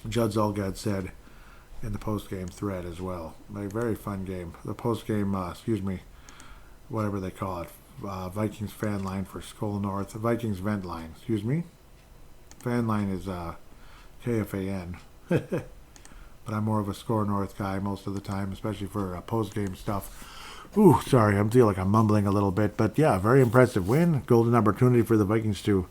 Judd Zolgad said in the post-game thread as well. A very fun game. The post-game, whatever they call it. Vikings fan line for Skol North. Vikings vent line, Fan line is KFAN. But I'm more of a Score North guy most of the time, especially for post-game stuff. Ooh, sorry, I feel like I'm mumbling a little bit. But yeah, very impressive win. Golden opportunity for the Vikings to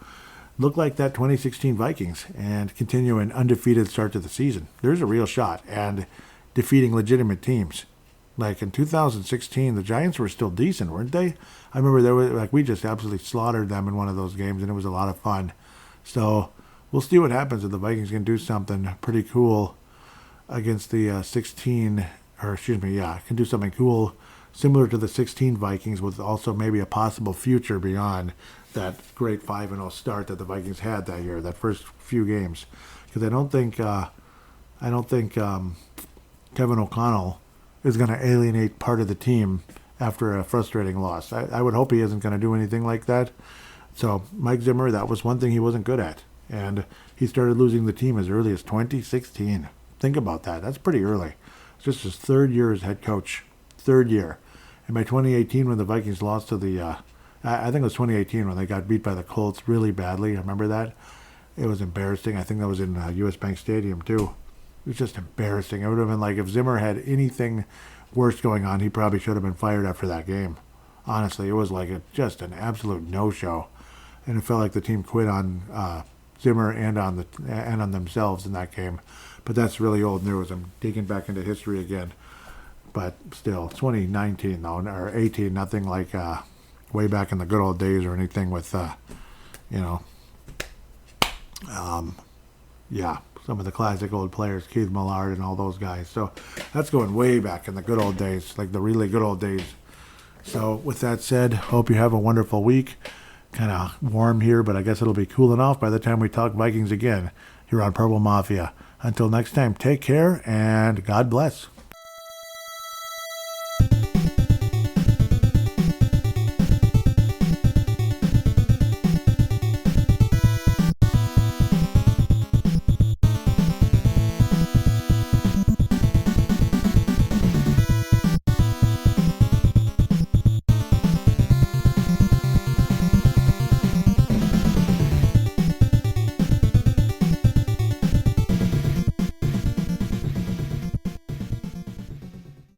look like that 2016 Vikings and continue an undefeated start to the season. There's a real shot. And defeating legitimate teams. Like in 2016, the Giants were still decent, weren't they? I remember we just absolutely slaughtered them in one of those games, and it was a lot of fun. So we'll see what happens if the Vikings can do something pretty cool against the can do something cool similar to the 16 Vikings with also maybe a possible future beyond that great 5-0 start that the Vikings had that year, that first few games. Because I don't think Kevin O'Connell is going to alienate part of the team after a frustrating loss. I would hope he isn't going to do anything like that. So Mike Zimmer, that was one thing he wasn't good at. And he started losing the team as early as 2016. Think about that. That's pretty early. It's just his 3rd year as head coach. 3rd year. And by 2018, when the Vikings lost to I think it was 2018 when they got beat by the Colts really badly. I remember that. It was embarrassing. I think that was in U.S. Bank Stadium, too. It was just embarrassing. It would have been like if Zimmer had anything worse going on, he probably should have been fired after that game. Honestly, it was like just an absolute no-show. And it felt like the team quit on Zimmer and on themselves in that game. But that's really old news. I'm digging back into history again. But still, 2019 though, or 18, nothing like way back in the good old days or anything with, some of the classic old players, Keith Millard and all those guys. So that's going way back in the good old days, like the really good old days. So with that said, hope you have a wonderful week. Kind of warm here, but I guess it'll be cooling off by the time we talk Vikings again here on Purple Mafia. Until next time, take care and God bless.